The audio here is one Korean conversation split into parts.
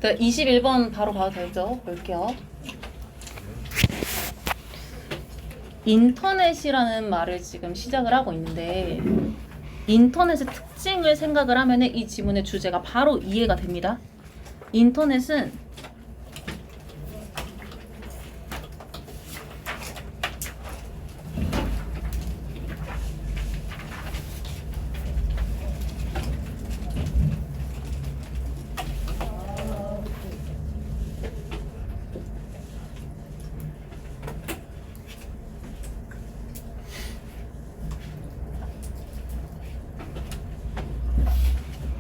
21번 바로 봐도 되죠? 볼게요. 인터넷이라는 말을 지금 시작을 하고 있는데 인터넷의 특징을 생각을 하면 이 지문의 주제가 바로 이해가 됩니다. 인터넷은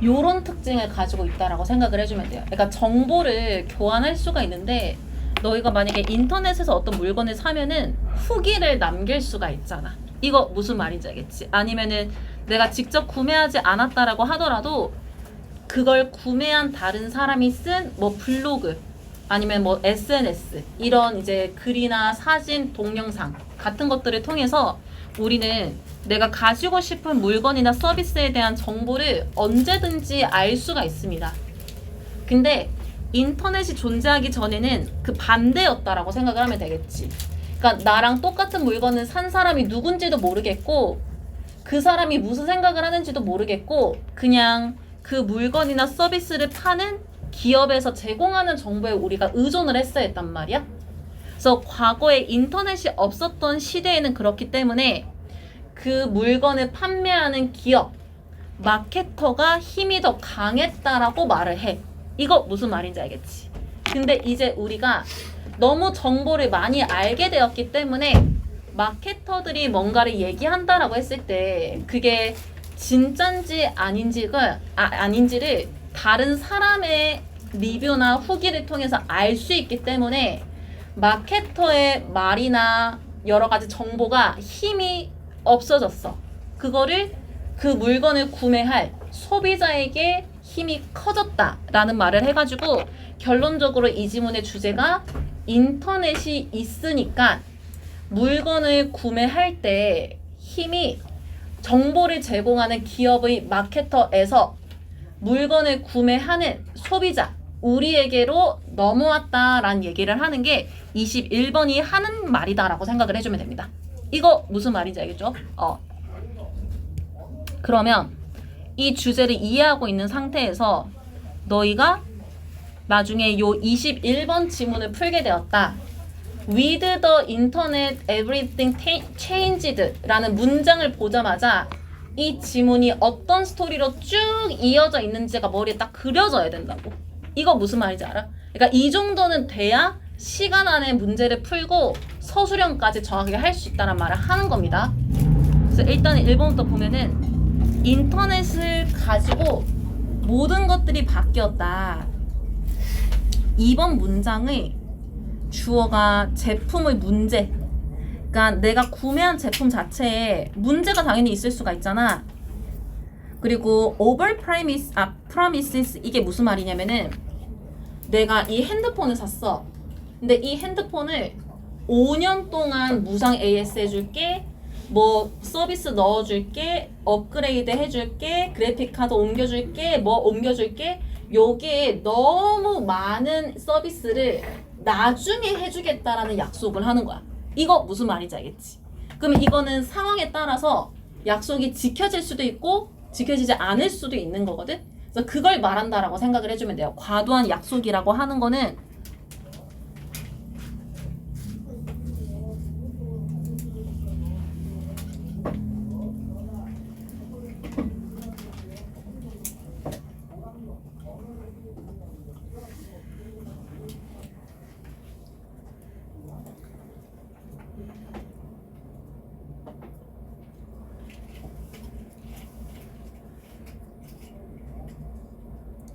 요런 특징을 가지고 있다라고 생각을 해주면 돼요. 그러니까 정보를 교환할 수가 있는데 너희가 만약에 인터넷에서 어떤 물건을 사면은 후기를 남길 수가 있잖아. 이거 무슨 말인지 알겠지? 아니면은 내가 직접 구매하지 않았다라고 하더라도 그걸 구매한 다른 사람이 쓴 뭐 블로그 아니면 뭐 SNS 이런 이제 글이나 사진, 동영상 같은 것들을 통해서 우리는 내가 가지고 싶은 물건이나 서비스에 대한 정보를 언제든지 알 수가 있습니다. 근데 인터넷이 존재하기 전에는 그 반대였다라고 생각을 하면 되겠지. 그러니까 나랑 똑같은 물건을 산 사람이 누군지도 모르겠고 그 사람이 무슨 생각을 하는지도 모르겠고 그냥 그 물건이나 서비스를 파는 기업에서 제공하는 정보에 우리가 의존을 했어야 했단 말이야. 그래서 과거에 인터넷이 없었던 시대에는 그렇기 때문에 그 물건을 판매하는 기업, 마케터가 힘이 더 강했다라고 말을 해. 이거 무슨 말인지 알겠지? 근데 이제 우리가 너무 정보를 많이 알게 되었기 때문에 마케터들이 뭔가를 얘기한다라고 했을 때 그게 진짠지 아닌지를 다른 사람의 리뷰나 후기를 통해서 알 수 있기 때문에 마케터의 말이나 여러 가지 정보가 힘이 없어졌어. 그거를 그 물건을 구매할 소비자에게 힘이 커졌다라는 말을 해가지고 결론적으로 이 지문의 주제가 인터넷이 있으니까 물건을 구매할 때 힘이 정보를 제공하는 기업의 마케터에서 물건을 구매하는 소비자 우리에게로 넘어왔다라는 얘기를 하는 게 21번이 하는 말이다라고 생각을 해주면 됩니다. 이거 무슨 말인지 알겠죠? 그러면 이 주제를 이해하고 있는 상태에서 너희가 나중에 요 21번 지문을 풀게 되었다. With the internet everything changed 라는 문장을 보자마자 이 지문이 어떤 스토리로 쭉 이어져 있는지가 머리에 딱 그려져야 된다고. 이거 무슨 말인지 알아? 그러니까 이 정도는 돼야 시간 안에 문제를 풀고 서술형까지 정확하게 할 수 있다는 말을 하는 겁니다. 그래서 일단 1번부터 보면은 인터넷을 가지고 모든 것들이 바뀌었다. 2번 문장의 주어가 제품의 문제. 그러니까 내가 구매한 제품 자체에 문제가 당연히 있을 수가 있잖아. 그리고 over promises 이게 무슨 말이냐면은 내가 이 핸드폰을 샀어. 근데 이 핸드폰을 5년 동안 무상 AS 해줄게, 뭐 서비스 넣어줄게, 업그레이드 해줄게, 그래픽카드 옮겨줄게, 뭐 옮겨줄게. 여기에 너무 많은 서비스를 나중에 해주겠다라는 약속을 하는 거야. 이거 무슨 말인지 알겠지? 그러면 이거는 상황에 따라서 약속이 지켜질 수도 있고 지켜지지 않을 수도 있는 거거든. 그래서 그걸 말한다라고 생각을 해주면 돼요. 과도한 약속이라고 하는 거는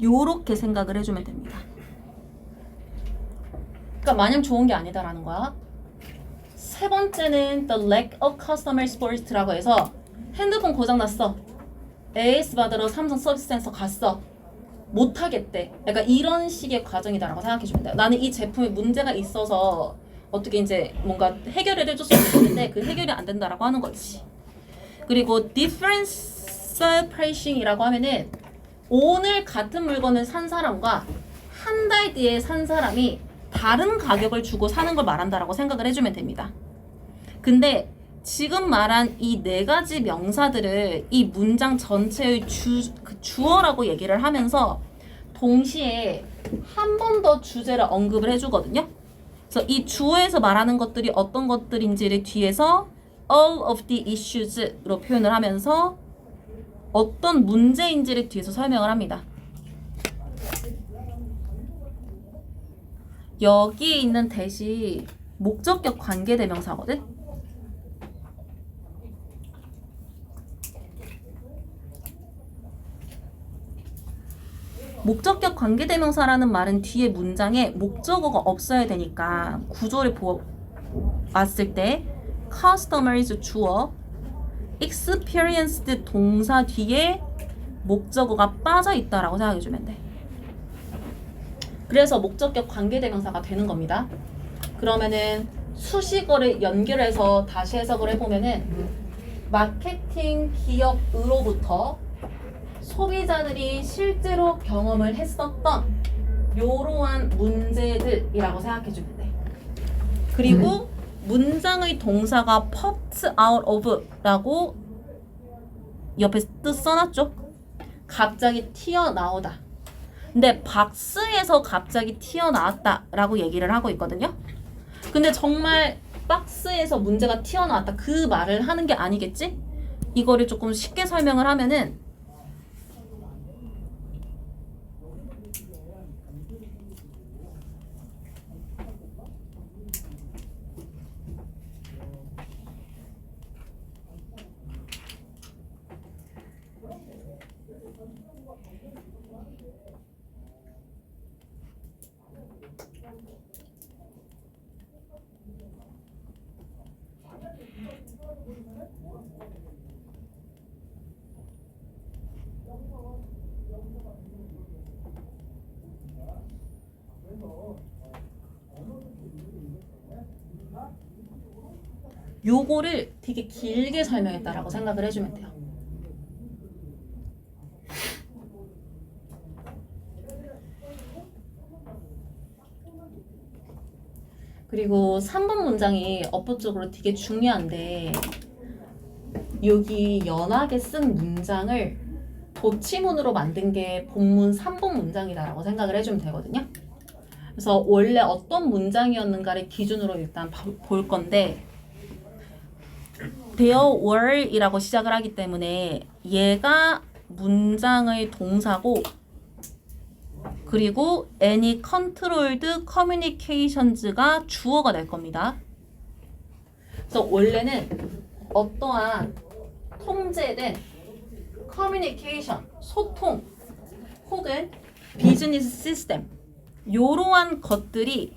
요렇게 생각을 해주면 됩니다. 그러니까 마냥 좋은 게 아니다라는 거야. 세 번째는 the lack of customer support라고 해서 핸드폰 고장났어. AS 받으러 삼성 서비스 센터 갔어. 못하겠대. 약간 이런 식의 과정이다라고 생각해주면 돼요. 나는 이 제품에 문제가 있어서 어떻게 이제 뭔가 해결을 해줬으면 좋겠는데 그 해결이 안 된다라고 하는 거지. 그리고 differential pricing이라고 하면은 오늘 같은 물건을 산 사람과 한 달 뒤에 산 사람이 다른 가격을 주고 사는 걸 말한다라고 생각을 해주면 됩니다. 근데 지금 말한 이 네 가지 명사들을 이 문장 전체의 주어라고 얘기를 하면서 동시에 한 번 더 주제를 언급을 해주거든요. 그래서 이 주어에서 말하는 것들이 어떤 것들인지를 뒤에서 all of the issues로 표현을 하면서 어떤 문제인지를 뒤에서 설명을 합니다. 여기에 있는 that이 목적격 관계대명사거든? 목적격 관계대명사라는 말은 뒤에 문장에 목적어가 없어야 되니까 구조를 봤을 때 customers 주어, experienced 동사 뒤에 목적어가 빠져 있다라고 생각해주면 돼. 그래서 목적격 관계대명사가 되는 겁니다. 그러면은 수식어를 연결해서 다시 해석을 해보면은 마케팅 기업으로부터 소비자들이 실제로 경험을 했었던 이러한 문제들이라고 생각해주면 돼. 그리고 문장의 동사가 popped out of 라고 옆에 뜻 써놨죠? 갑자기 튀어나오다. 근데 박스에서 갑자기 튀어나왔다 라고 얘기를 하고 있거든요. 근데 정말 박스에서 문제가 튀어나왔다 그 말을 하는 게 아니겠지? 이거를 조금 쉽게 설명을 하면은 요거를 되게 길게 설명했다라고 생각을 해주면 돼요. 그리고 3번 문장이 어법적으로 되게 중요한데 여기 연하게 쓴 문장을 도치문으로 만든 게 본문 3번 문장이다라고 생각을 해주면 되거든요. 그래서 원래 어떤 문장이었는가를 기준으로 일단 볼 건데 there were 이라고 시작을 하기 때문에 얘가 문장의 동사고 그리고 any controlled communications가 주어가 될 겁니다. 그래서 원래는 어떠한 통제된 communication, 소통 혹은 비즈니스 시스템 이러한 것들이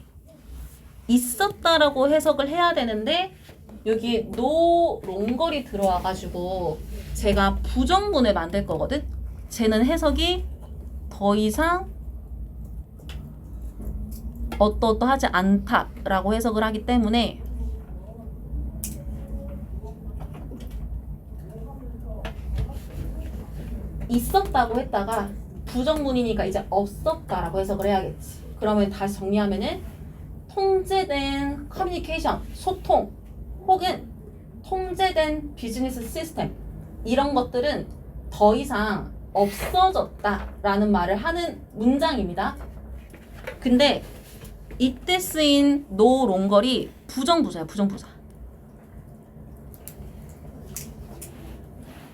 있었다라고 해석을 해야 되는데 여기 no 롱걸이 들어와가지고 제가 부정문을 만들 거거든. 쟤는 해석이 더 이상 어떠하지 않다라고 해석을 하기 때문에 있었다고 했다가 부정문이니까 이제 없었다라고 해석을 해야겠지. 그러면 다시 정리하면은 통제된 커뮤니케이션, 소통 혹은 통제된 비즈니스 시스템 이런 것들은 더 이상 없어졌다라는 말을 하는 문장입니다. 근데 이때 쓰인 no 롱걸이 부정부사야, 부정부사.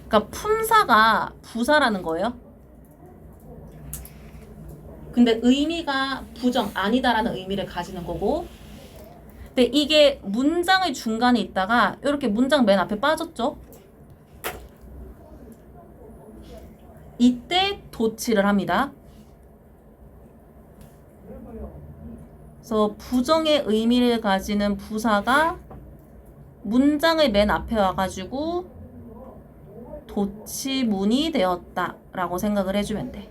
그러니까 품사가 부사라는 거예요. 근데 의미가 부정, 아니다라는 의미를 가지는 거고 근데 이게 문장의 중간에 있다가 이렇게 문장 맨 앞에 빠졌죠? 이때 도치를 합니다. 그래서 부정의 의미를 가지는 부사가 문장의 맨 앞에 와가지고 도치문이 되었다라고 생각을 해주면 돼.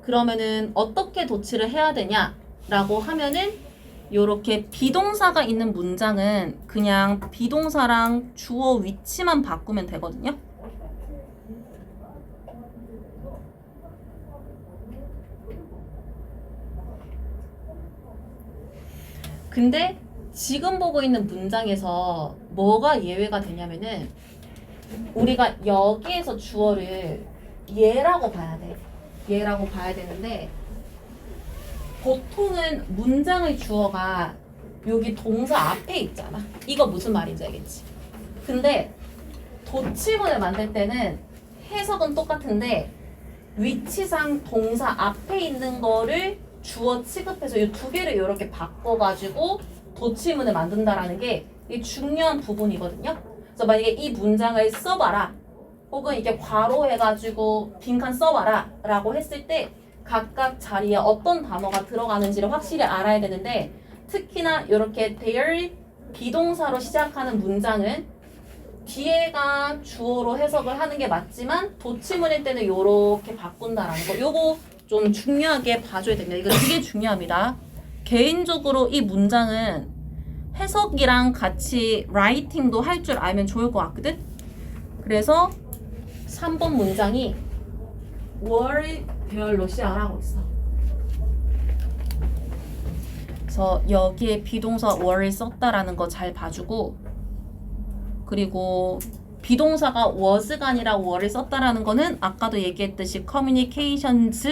그러면은 어떻게 도치를 해야 되냐라고 하면은 요렇게 비동사가 있는 문장은 그냥 비동사랑 주어 위치만 바꾸면 되거든요. 근데 지금 보고 있는 문장에서 뭐가 예외가 되냐면은 우리가 여기에서 주어를 얘라고 봐야 돼. 얘라고 봐야 되는데 보통은 문장의 주어가 여기 동사 앞에 있잖아. 이거 무슨 말인지 알겠지? 근데 도치문을 만들 때는 해석은 똑같은데 위치상 동사 앞에 있는 거를 주어 취급해서 이 두 개를 이렇게 바꿔가지고 도치문을 만든다라는 게 이게 중요한 부분이거든요. 그래서 만약에 이 문장을 써봐라 혹은 이렇게 괄호해가지고 빈칸 써봐라 라고 했을 때 각각 자리에 어떤 단어가 들어가는지를 확실히 알아야 되는데 특히나 이렇게 their 비동사로 시작하는 문장은 뒤에가 주어로 해석을 하는 게 맞지만 도치문일 때는 이렇게 바꾼다라는 거 요거 좀 중요하게 봐줘야 됩니다. 이거 되게 중요합니다. 개인적으로 이 문장은 해석이랑 같이 라이팅도 할 줄 알면 좋을 것 같거든? 그래서 3번 문장이 were there 러시아라고 있어. 그래서 여기에 비동사 were를 썼다라는 거 잘 봐주고 그리고 비동사가 was가 아니라 were를 썼다라는 거는 아까도 얘기했듯이 communications,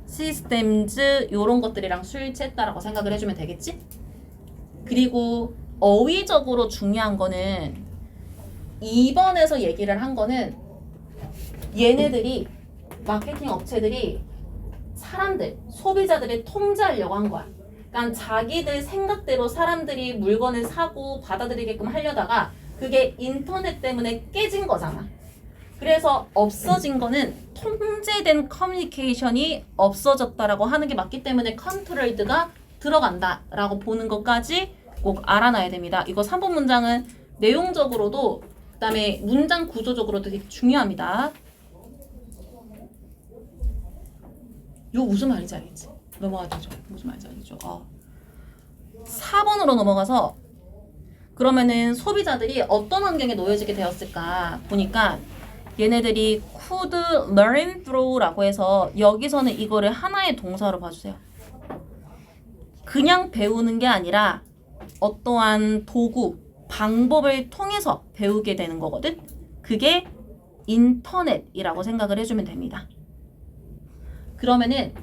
systems 이런 것들이랑 수일치했다라고 생각을 해주면 되겠지? 그리고 어휘적으로 중요한 거는 2번에서 얘기를 한 거는 얘네들이 마케팅 업체들이 사람들, 소비자들을 통제하려고 한 거야. 그러니까 자기들 생각대로 사람들이 물건을 사고 받아들이게끔 하려다가 그게 인터넷 때문에 깨진 거잖아. 그래서 없어진 거는 통제된 커뮤니케이션이 없어졌다라고 하는 게 맞기 때문에 컨트롤드가 들어간다라고 보는 것까지 꼭 알아놔야 됩니다. 이거 3번 문장은 내용적으로도 그다음에 문장 구조적으로도 되게 중요합니다. 이거 무슨 말인지 알겠지? 넘어가도 되죠? 무슨 말인지 알겠죠? 4번으로 넘어가서 그러면은 소비자들이 어떤 환경에 놓여지게 되었을까 보니까 얘네들이 could learn through라고 해서 여기서는 이거를 하나의 동사로 봐주세요. 그냥 배우는 게 아니라 어떠한 도구, 방법을 통해서 배우게 되는 거거든. 그게 인터넷이라고 생각을 해주면 됩니다. 그러면은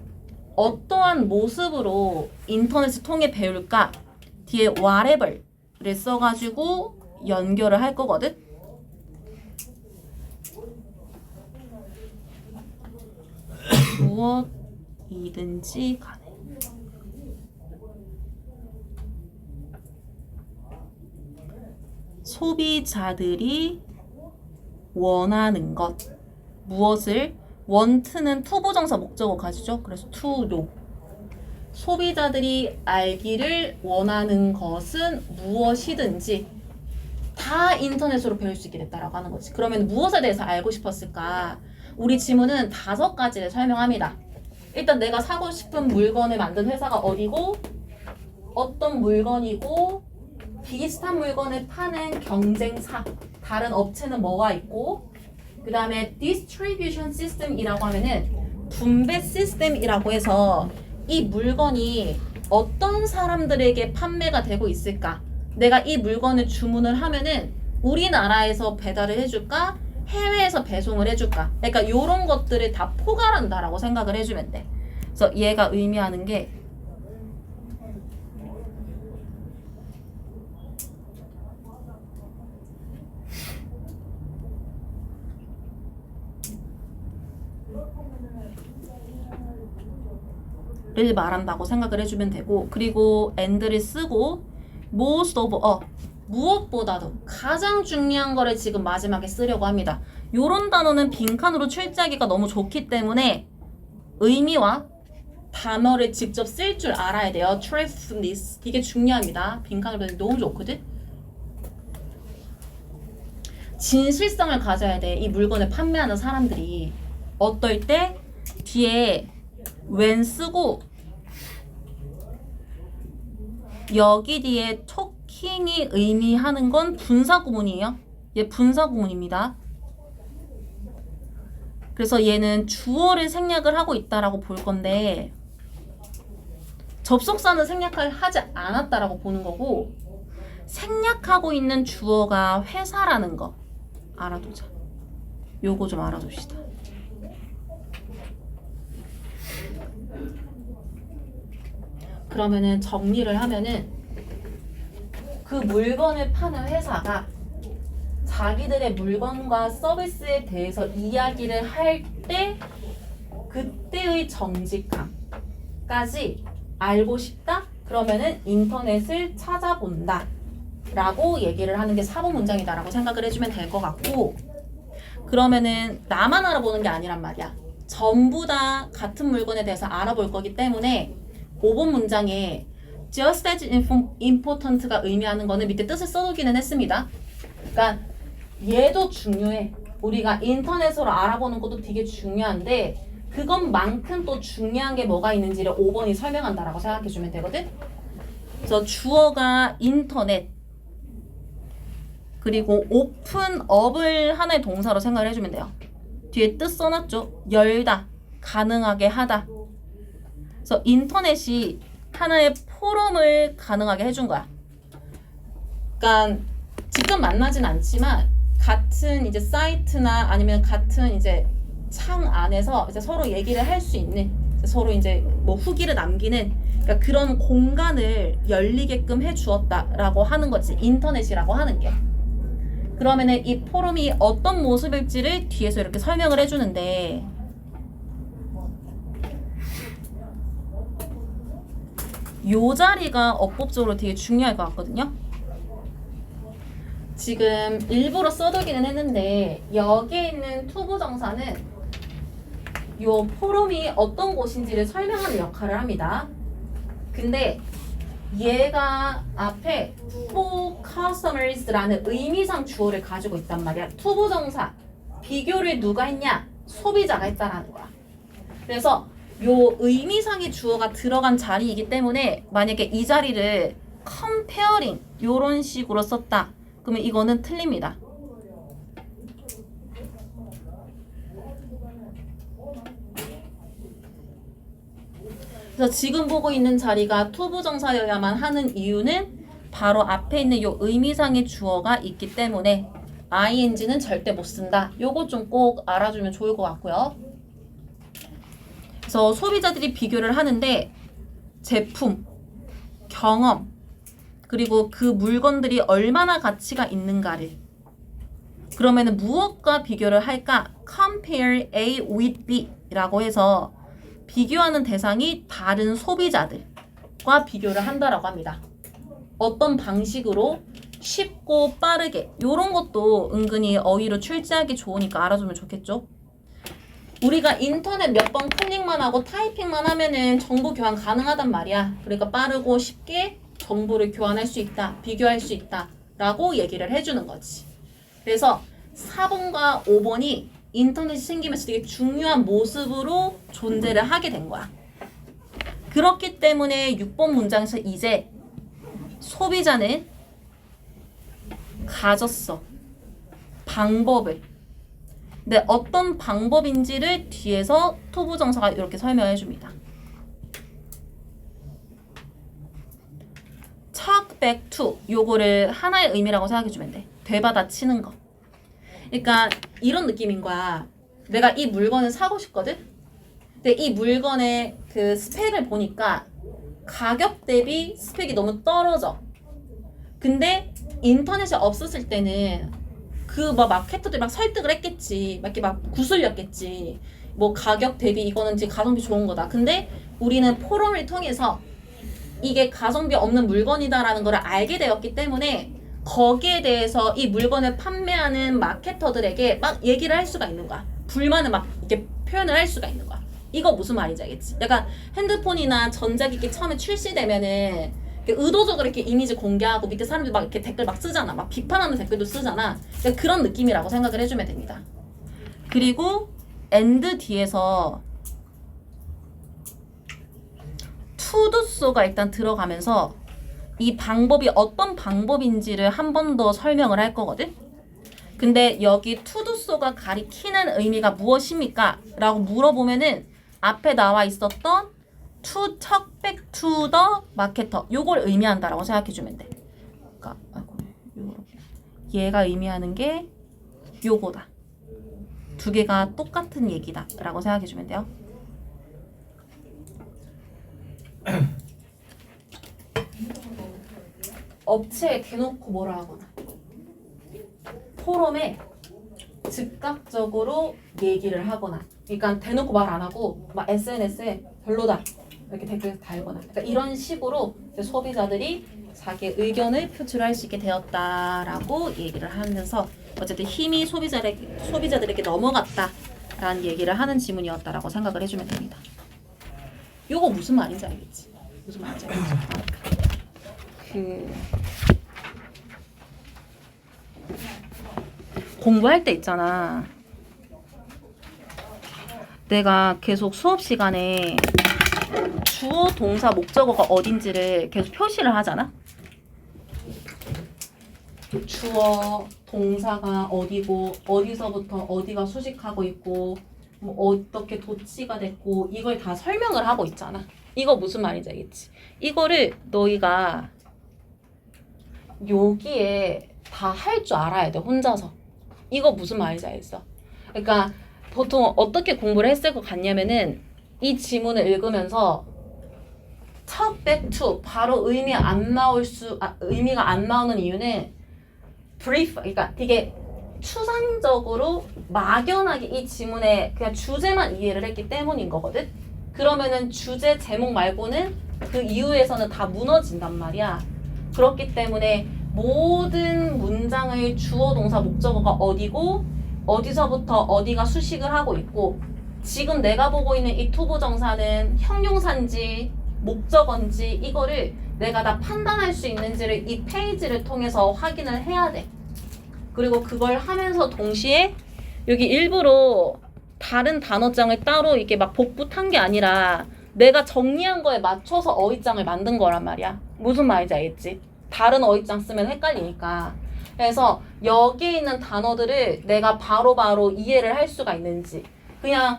어떠한 모습으로 인터넷을 통해 배울까? 뒤에 whatever를 써가지고 연결을 할 거거든. 무엇이든지 간에. 소비자들이 원하는 것. 무엇을? want는 투부정사 목적어 가지죠. 그래서 to know. 소비자들이 알기를 원하는 것은 무엇이든지 다 인터넷으로 배울 수 있게 됐다라고 하는 거지. 그러면 무엇에 대해서 알고 싶었을까? 우리 지문은 5가지를 설명합니다. 일단 내가 사고 싶은 물건을 만든 회사가 어디고 어떤 물건이고 비슷한 물건을 파는 경쟁사 다른 업체는 뭐가 있고 그 다음에 distribution system이라고 하면은 분배 시스템이라고 해서 이 물건이 어떤 사람들에게 판매가 되고 있을까? 내가 이 물건을 주문을 하면은 우리나라에서 배달을 해줄까? 해외에서 배송을 해줄까? 그러니까 이런 것들을 다 포괄한다라고 생각을 해주면 돼. 그래서 얘가 의미하는 게 를 말한다고 생각을 해주면 되고 그리고 and를 쓰고 most of 무엇보다도 가장 중요한 거를 지금 마지막에 쓰려고 합니다. 요런 단어는 빈칸으로 출제하기가 너무 좋기 때문에 의미와 단어를 직접 쓸 줄 알아야 돼요. truthfulness 이게 중요합니다. 빈칸으로 너무 좋거든. 진실성을 가져야 돼. 이 물건을 판매하는 사람들이 어떨 때 뒤에 when 쓰고 여기 뒤에 talking이 의미하는 건 분사구문이에요. 얘 분사구문입니다. 그래서 얘는 주어를 생략을 하고 있다라고 볼 건데 접속사는 생략을 하지 않았다라고 보는 거고 생략하고 있는 주어가 회사라는 거 알아두자. 요거 좀 알아둡시다. 그러면은 정리를 하면은 그 물건을 파는 회사가 자기들의 물건과 서비스에 대해서 이야기를 할 때 그때의 정직함까지 알고 싶다? 그러면은 인터넷을 찾아본다 라고 얘기를 하는 게 4번 문장이다 라고 생각을 해주면 될 것 같고, 그러면은 나만 알아보는 게 아니란 말이야. 전부 다 같은 물건에 대해서 알아볼 거기 때문에 5번 문장에 just as important가 의미하는 거는 밑에 뜻을 써두기는 했습니다. 그러니까 얘도 중요해. 우리가 인터넷으로 알아보는 것도 되게 중요한데 그것만큼 또 중요한 게 뭐가 있는지를 5번이 설명한다라고 생각해주면 되거든. 그래서 주어가 인터넷 그리고 오픈업을 하나의 동사로 생각을 해주면 돼요. 뒤에 뜻 써놨죠. 열다, 가능하게 하다. 그래서 인터넷이 하나의 포럼을 가능하게 해준 거야. 그러니까 직접 만나진 않지만 같은 이제 사이트나 아니면 같은 이제 창 안에서 이제 서로 얘기를 할 수 있는, 서로 이제 뭐 후기를 남기는, 그러니까 그런 공간을 열리게끔 해 주었다라고 하는 거지. 인터넷이라고 하는 게. 그러면은 이 포럼이 어떤 모습일지를 뒤에서 이렇게 설명을 해주는데, 요 자리가 어법적으로 되게 중요할 것 같거든요. 지금 일부러 써두기는 했는데 여기에 있는 투부정사는 요 포럼이 어떤 곳인지를 설명하는 역할을 합니다. 근데 얘가 앞에 for customers라는 의미상 주어를 가지고 있단 말이야. 투부정사 비교를 누가 했냐? 소비자가 했다라는 거야. 그래서 요 의미상의 주어가 들어간 자리이기 때문에 만약에 이 자리를 comparing 요런 식으로 썼다. 그러면 이거는 틀립니다. 그래서 지금 보고 있는 자리가 투부정사여야만 하는 이유는 바로 앞에 있는 요 의미상의 주어가 있기 때문에 ing는 절대 못 쓴다. 요거 좀 꼭 알아주면 좋을 것 같고요. 그래서 소비자들이 비교를 하는데 제품, 경험, 그리고 그 물건들이 얼마나 가치가 있는가를, 그러면은 무엇과 비교를 할까? compare A with B 라고 해서 비교하는 대상이 다른 소비자들과 비교를 한다라고 합니다. 어떤 방식으로 쉽고 빠르게, 요런 것도 은근히 어휘로 출제하기 좋으니까 알아두면 좋겠죠? 우리가 인터넷 몇 번 클릭만 하고 타이핑만 하면은 정보 교환 가능하단 말이야. 그러니까 빠르고 쉽게 정보를 교환할 수 있다, 비교할 수 있다 라고 얘기를 해주는 거지. 그래서 4번과 5번이 인터넷이 생기면서 되게 중요한 모습으로 존재를 하게 된 거야. 그렇기 때문에 6번 문장에서 이제 소비자는 가졌어. 방법을. 근데 어떤 방법인지를 뒤에서 투부정사가 이렇게 설명해 줍니다. talk back to 요거를 하나의 의미라고 생각해 주면 돼. 되받아치는 거. 그러니까 이런 느낌인 거야. 내가 이 물건을 사고 싶거든? 근데 이 물건의 그 스펙을 보니까 가격 대비 스펙이 너무 떨어져. 근데 인터넷이 없었을 때는 그 막 마케터들이 막 설득을 했겠지. 막 이렇게 막 구슬렸겠지. 뭐 가격 대비 이거는 지금 가성비 좋은 거다. 근데 우리는 포럼을 통해서 이게 가성비 없는 물건이다라는 걸 알게 되었기 때문에 거기에 대해서 이 물건을 판매하는 마케터들에게 막 얘기를 할 수가 있는 거야. 불만을 막 이렇게 표현을 할 수가 있는 거야. 이거 무슨 말인지 알겠지? 약간 핸드폰이나 전자기기 처음에 출시되면은 의도적으로 이렇게 이미지 공개하고 밑에 사람들이 막 이렇게 댓글 막 쓰잖아. 막 비판하는 댓글도 쓰잖아. 그러니까 그런 느낌이라고 생각을 해주면 됩니다. 그리고 and 뒤에서 투두소가 일단 들어가면서 이 방법이 어떤 방법인지를 한 번 더 설명을 할 거거든. 근데 여기 투두소가 가리키는 의미가 무엇입니까? 라고 물어보면은 앞에 나와 있었던 to talk back to the marketer. 요걸 의미한다라고 생각해주면 돼. 그러니까 얘가 의미하는 게 요거다. 두 개가 똑같은 얘기다 라고 생각해주면 돼요. 업체에 대놓고 뭐라 하거나 포럼에 즉각적으로 얘기를 하거나, 그러니까 대놓고 말 안 하고 막 SNS에 별로다 이렇게 댓글 달거나, 그러니까 이런 식으로 이제 소비자들이 자기의 의견을 표출할 수 있게 되었다라고 얘기를 하면서 어쨌든 힘이 소비자들에게 넘어갔다라는 얘기를 하는 지문이었다라고 생각을 해주면 됩니다. 요거 무슨 말인지 알겠지? 무슨 말인지 알겠지? 공부할 때 있잖아. 내가 계속 수업 시간에 주어, 동사, 목적어가 어딘지를 계속 표시를 하잖아. 주어, 동사가 어디고 어디서부터 어디가 수식하고 있고 뭐 어떻게 도치가 됐고 이걸 다 설명을 하고 있잖아. 이거 무슨 말인지 알겠지? 이거를 너희가 여기에 다 할 줄 알아야 돼, 혼자서. 이거 무슨 말인지 알겠어? 그러니까 보통 어떻게 공부를 했을 것 같냐면은 이 지문을 읽으면서 talk back to 바로 의미가 안 나오는 이유는 brief, 그러니까 되게 추상적으로 막연하게 이 지문의 그냥 주제만 이해를 했기 때문인 거거든. 그러면은 주제 제목 말고는 그 이후에서는 다 무너진단 말이야. 그렇기 때문에 모든 문장의 주어, 동사, 목적어가 어디고 어디서부터 어디가 수식을 하고 있고 지금 내가 보고 있는 이 투부정사는 형용사인지 목적어인지 이거를 내가 다 판단할 수 있는지를 이 페이지를 통해서 확인을 해야 돼. 그리고 그걸 하면서 동시에 여기 일부러 다른 단어장을 따로 이렇게 막 복붙한 게 아니라 내가 정리한 거에 맞춰서 어휘장을 만든 거란 말이야. 무슨 말인지 알겠지? 다른 어휘장 쓰면 헷갈리니까. 그래서 여기에 있는 단어들을 내가 바로바로 이해를 할 수가 있는지, 그냥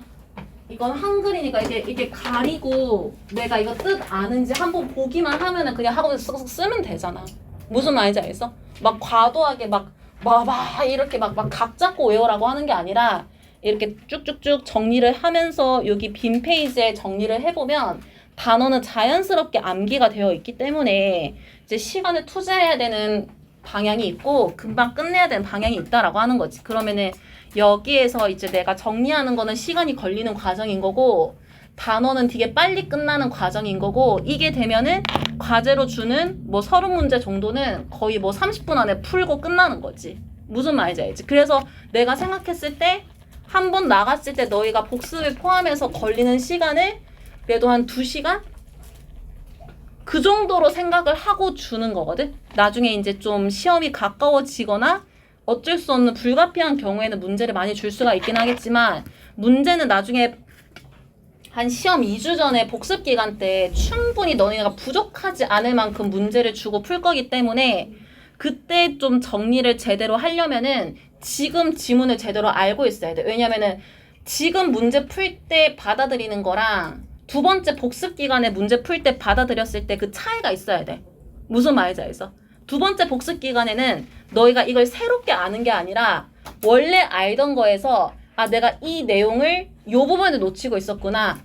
이건 한글이니까 이게 가리고 내가 이거 뜻 아는지 한번 보기만 하면은 그냥 학원에서 쓱쓱 쓰면 되잖아. 무슨 말인지 알겠어? 막 과도하게 막 이렇게 막 각 잡고 외우라고 하는 게 아니라 이렇게 쭉쭉쭉 정리를 하면서 여기 빈 페이지에 정리를 해보면 단어는 자연스럽게 암기가 되어 있기 때문에 이제 시간을 투자해야 되는 방향이 있고 금방 끝내야 되는 방향이 있다라고 하는 거지. 그러면은 여기에서 이제 내가 정리하는 거는 시간이 걸리는 과정인 거고 단어는 되게 빨리 끝나는 과정인 거고, 이게 되면은 과제로 주는 뭐 30문제 정도는 거의 뭐 30분 안에 풀고 끝나는 거지. 무슨 말인지 알지? 그래서 내가 생각했을 때 한 번 나갔을 때 너희가 복습을 포함해서 걸리는 시간을 그래도 한 2시간? 그 정도로 생각을 하고 주는 거거든. 나중에 이제 좀 시험이 가까워지거나 어쩔 수 없는 불가피한 경우에는 문제를 많이 줄 수가 있긴 하겠지만, 문제는 나중에 한 시험 2주 전에 복습 기간 때 충분히 너네가 부족하지 않을 만큼 문제를 주고 풀 거기 때문에 그때 좀 정리를 제대로 하려면은 지금 지문을 제대로 알고 있어야 돼. 왜냐면은 지금 문제 풀 때 받아들이는 거랑 두 번째 복습 기간에 문제 풀 때 받아들였을 때 그 차이가 있어야 돼. 무슨 말인지 알겠어? 두 번째 복습 기간에는 너희가 이걸 새롭게 아는 게 아니라 원래 알던 거에서 아, 내가 이 내용을 요 부분에 놓치고 있었구나.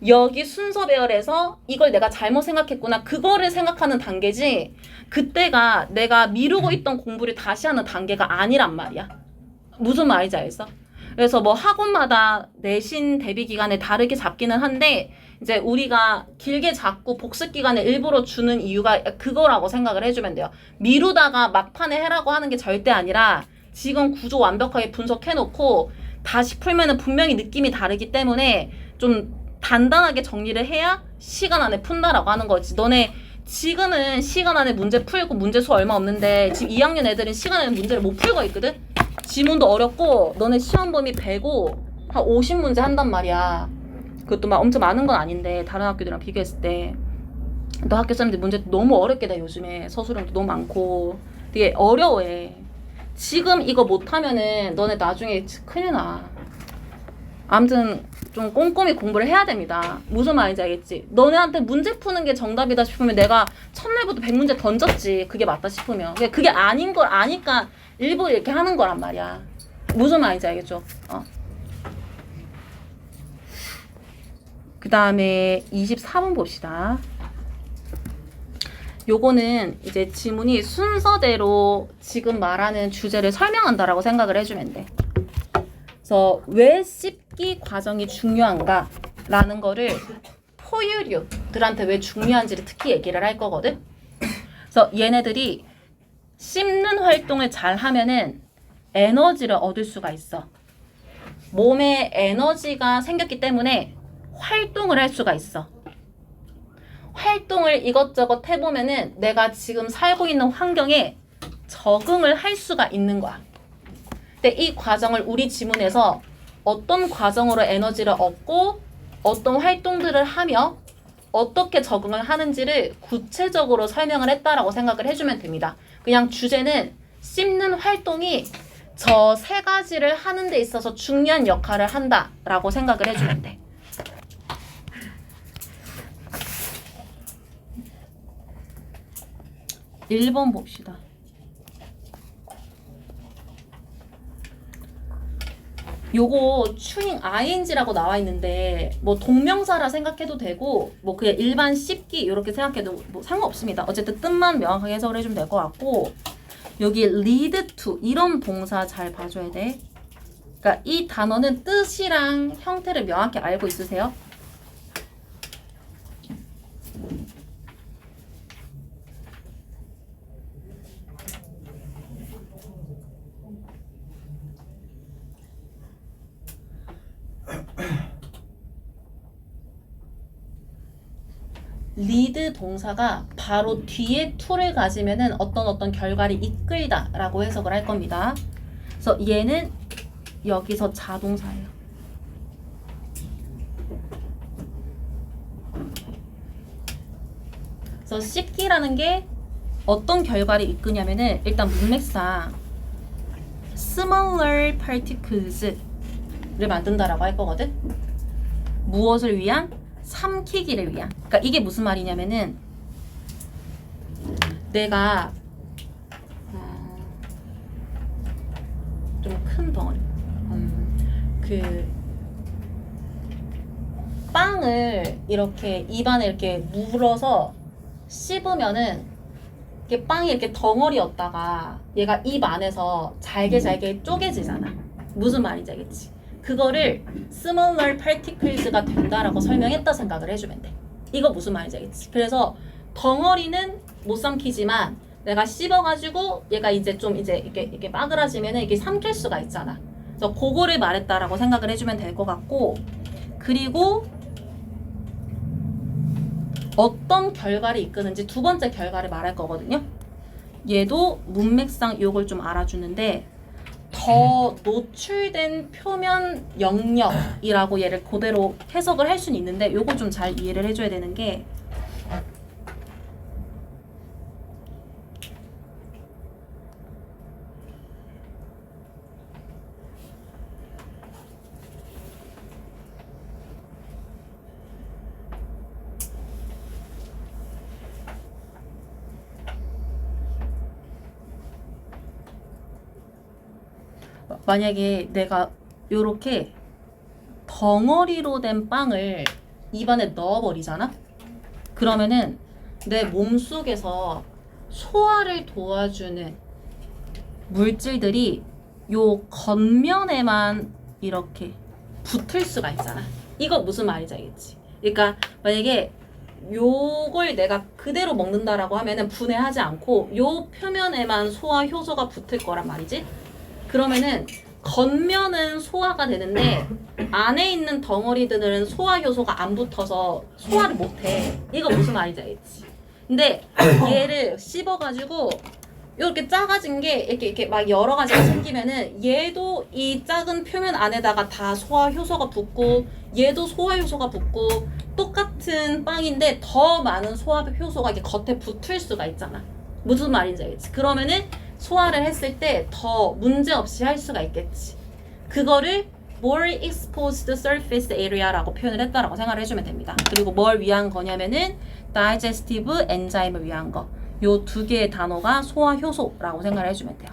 여기 순서 배열에서 이걸 내가 잘못 생각했구나. 그거를 생각하는 단계지. 그때가 내가 미루고 있던 공부를 다시 하는 단계가 아니란 말이야. 무슨 말인지 알겠어? 그래서 뭐 학원마다 내신 대비 기간을 다르게 잡기는 한데 이제 우리가 길게 잡고 복습 기간을 일부러 주는 이유가 그거라고 생각을 해주면 돼요. 미루다가 막판에 해라고 하는 게 절대 아니라 지금 구조 완벽하게 분석해놓고 다시 풀면은 분명히 느낌이 다르기 때문에 좀 단단하게 정리를 해야 시간 안에 푼다라고 하는 거지. 너네 지금은 시간 안에 문제 풀고 문제 수 얼마 없는데 지금 2학년 애들은 시간 안에 문제를 못 풀고 있거든? 지문도 어렵고 너네 시험 범위 100고 한 50문제 한단 말이야. 그것도 막 엄청 많은 건 아닌데 다른 학교들이랑 비교했을 때 너 학교 사람들 문제 너무 어렵게 돼. 요즘에 서술형도 너무 많고 되게 어려워해. 지금 이거 못하면은 너네 나중에 큰일 나. 아무튼 좀 꼼꼼히 공부를 해야 됩니다. 무슨 말인지 알겠지? 너네한테 문제 푸는 게 정답이다 싶으면 내가 첫날부터 100문제 던졌지. 그게 맞다 싶으면. 그게 아닌 걸 아니까 일부러 이렇게 하는 거란 말이야. 무슨 말인지 알겠죠? 그 다음에 24번 봅시다. 요거는 이제 지문이 순서대로 지금 말하는 주제를 설명한다라고 생각을 해주면 돼. 그래서 왜 씹기 과정이 중요한가? 라는 거를 포유류들한테 왜 중요한지를 특히 얘기를 할 거거든. 그래서 얘네들이 씹는 활동을 잘 하면은 에너지를 얻을 수가 있어. 몸에 에너지가 생겼기 때문에 활동을 할 수가 있어. 활동을 이것저것 해보면은 내가 지금 살고 있는 환경에 적응을 할 수가 있는 거야. 근데 이 과정을 우리 지문에서 어떤 과정으로 에너지를 얻고 어떤 활동들을 하며 어떻게 적응을 하는지를 구체적으로 설명을 했다라고 생각을 해주면 됩니다. 그냥 주제는 씹는 활동이 저 세 가지를 하는 데 있어서 중요한 역할을 한다라고 생각을 해주면 돼. (1번) 봅시다. 요거 추잉 ing라고 나와 있는데 뭐 동명사라 생각해도 되고 뭐 그냥 일반 씹기 이렇게 생각해도 뭐 상관없습니다. 어쨌든 뜻만 명확하게 해석을 해주면 될 것 같고, 여기 lead to 이런 동사 잘 봐줘야 돼. 그러니까 이 단어는 뜻이랑 형태를 명확히 알고 있으세요? lead 동사가 바로 뒤에 to를 가지면은 어떤 결과를 이끌다 라고 해석을 할 겁니다. 그래서 얘는 여기서 자동사예요. 그래서 씹기라는 게 어떤 결과를 이끄냐면은 일단 문맥상 smaller particles를 만든다라고 할 거거든. 무엇을 위한? 삼키기를 위한. 그러니까 이게 무슨 말이냐면은 내가 좀 큰 덩어리 그 빵을 이렇게 입안에 이렇게 물어서 씹으면은 이게 빵이 이렇게 덩어리였다가 얘가 입 안에서 잘게 쪼개지잖아. 무슨 말인지 알겠지? 그거를 smaller particles가 된다라고 설명했다 생각을 해주면 돼. 이거 무슨 말인지 알겠지? 그래서 덩어리는 못 삼키지만 내가 씹어가지고 얘가 이제 좀 이제 이렇게 빠그라지면은 이게 삼킬 수가 있잖아. 그래서 그거를 말했다라고 생각을 해주면 될 것 같고, 그리고 어떤 결과를 이끄는지 두 번째 결과를 말할 거거든요. 얘도 문맥상 요걸 좀 알아주는데, 더 노출된 표면 영역이라고 얘를 그대로 해석을 할 수는 있는데 요거 좀 잘 이해를 해줘야 되는 게, 만약에 내가 요렇게 덩어리로 된 빵을 입안에 넣어버리잖아? 그러면은 내 몸속에서 소화를 도와주는 물질들이 요 겉면에만 이렇게 붙을 수가 있잖아. 이거 무슨 말인지 알겠지? 그러니까 만약에 요걸 내가 그대로 먹는다라고 하면은 분해하지 않고 요 표면에만 소화 효소가 붙을 거란 말이지? 그러면은 겉면은 소화가 되는데 안에 있는 덩어리들은 소화 효소가 안 붙어서 소화를 못해. 이거 무슨 말인지 알겠지? 근데 얘를 씹어가지고 이렇게 작아진 게 이렇게 막 여러 가지가 생기면은 얘도 이 작은 표면 안에다가 다 소화 효소가 붙고 얘도 소화 효소가 붙고 똑같은 빵인데 더 많은 소화 효소가 이렇게 겉에 붙을 수가 있잖아. 무슨 말인지 알겠지? 그러면은 소화를 했을 때 더 문제 없이 할 수가 있겠지. 그거를 more exposed surface area라고 표현을 했다라고 생각을 해주면 됩니다. 그리고 뭘 위한 거냐면은 digestive enzyme을 위한 거. 요 두 개의 단어가 소화 효소라고 생각을 해주면 돼요.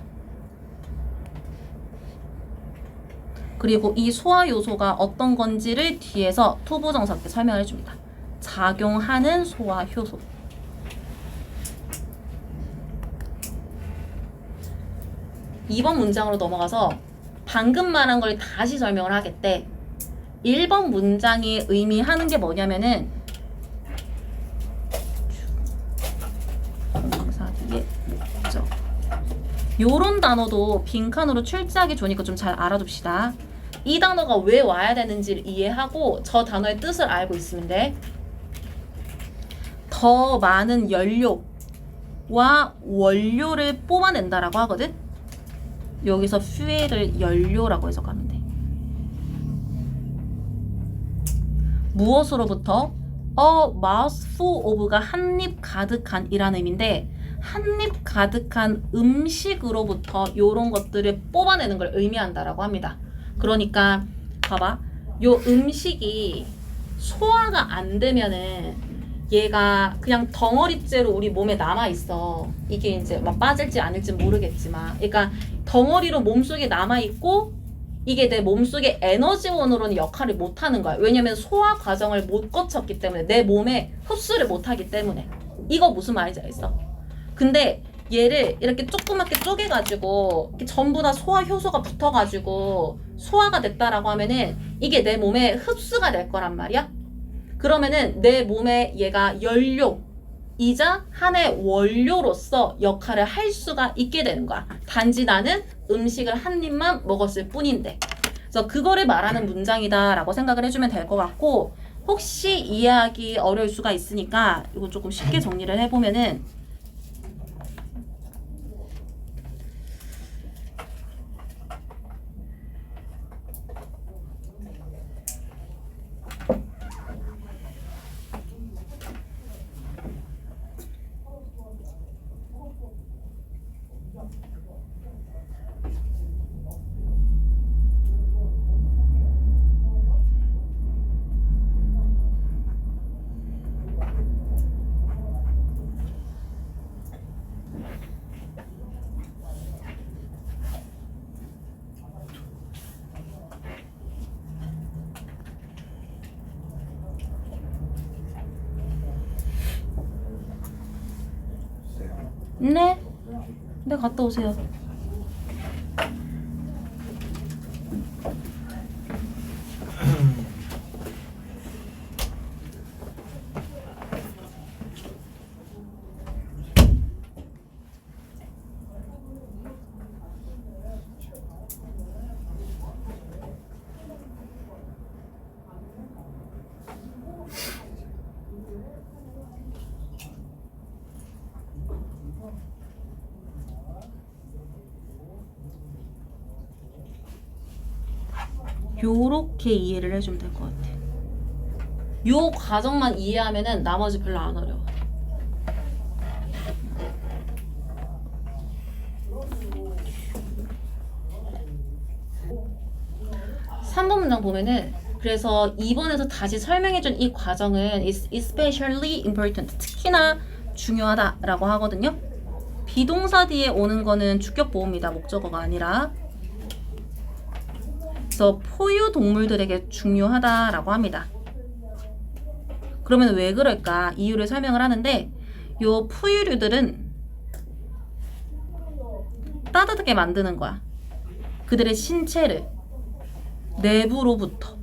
그리고 이 소화 요소가 어떤 건지를 뒤에서 투부정사께 설명을 해줍니다. 작용하는 소화 효소. 이번 문장으로 넘어가서 방금 말한 걸 다시 설명을 하겠대. 1번 문장이 의미하는 게 뭐냐면은 사기의 목적. 요런 단어도 빈칸으로 출제하기 좋으니까 좀 잘 알아둡시다. 이 단어가 왜 와야 되는지를 이해하고 저 단어의 뜻을 알고 있으면 돼. 더 많은 연료와 원료를 뽑아낸다라고 하거든. 여기서 fuel을 연료라고 해석하면 돼. 무엇으로부터? A mouthful of가 한입 가득한 이라는 의미인데 한입 가득한 음식으로부터 요런 것들을 뽑아내는 걸 의미한다라고 합니다. 그러니까 봐봐. 요 음식이 소화가 안 되면은 얘가 그냥 덩어리째로 우리 몸에 남아있어. 이게 이제 막 빠질지 아닐지 모르겠지만 그러니까 덩어리로 몸속에 남아있고 이게 내 몸속의 에너지원으로는 역할을 못하는 거야. 왜냐면 소화 과정을 못 거쳤기 때문에 내 몸에 흡수를 못하기 때문에. 이거 무슨 말인지 알겠어? 근데 얘를 이렇게 조그맣게 쪼개가지고 이렇게 전부 다 소화 효소가 붙어가지고 소화가 됐다라고 하면은 이게 내 몸에 흡수가 될 거란 말이야. 그러면은 내 몸에 얘가 연료이자 하나의 원료로서 역할을 할 수가 있게 되는 거야. 단지 나는 음식을 한 입만 먹었을 뿐인데. 그래서 그거를 말하는 문장이다라고 생각을 해주면 될 것 같고 혹시 이해하기 어려울 수가 있으니까 이거 조금 쉽게 정리를 해보면은 네, 갔다 오세요. 요렇게 이해를 해주면 될 것 같아. 요 과정만 이해하면은 나머지 별로 안 어려워. 삼 번 문장 보면은 그래서 2번에서 다시 설명해준 이 과정은 is especially important, 특히나 중요하다라고 하거든요. 비동사 뒤에 오는 거는 주격 보호입니다. 목적어가 아니라. 그래서 포유 동물들에게 중요하다라고 합니다. 그러면 왜 그럴까? 이유를 설명을 하는데 요 포유류들은 따뜻하게 만드는 거야. 그들의 신체를 내부로부터.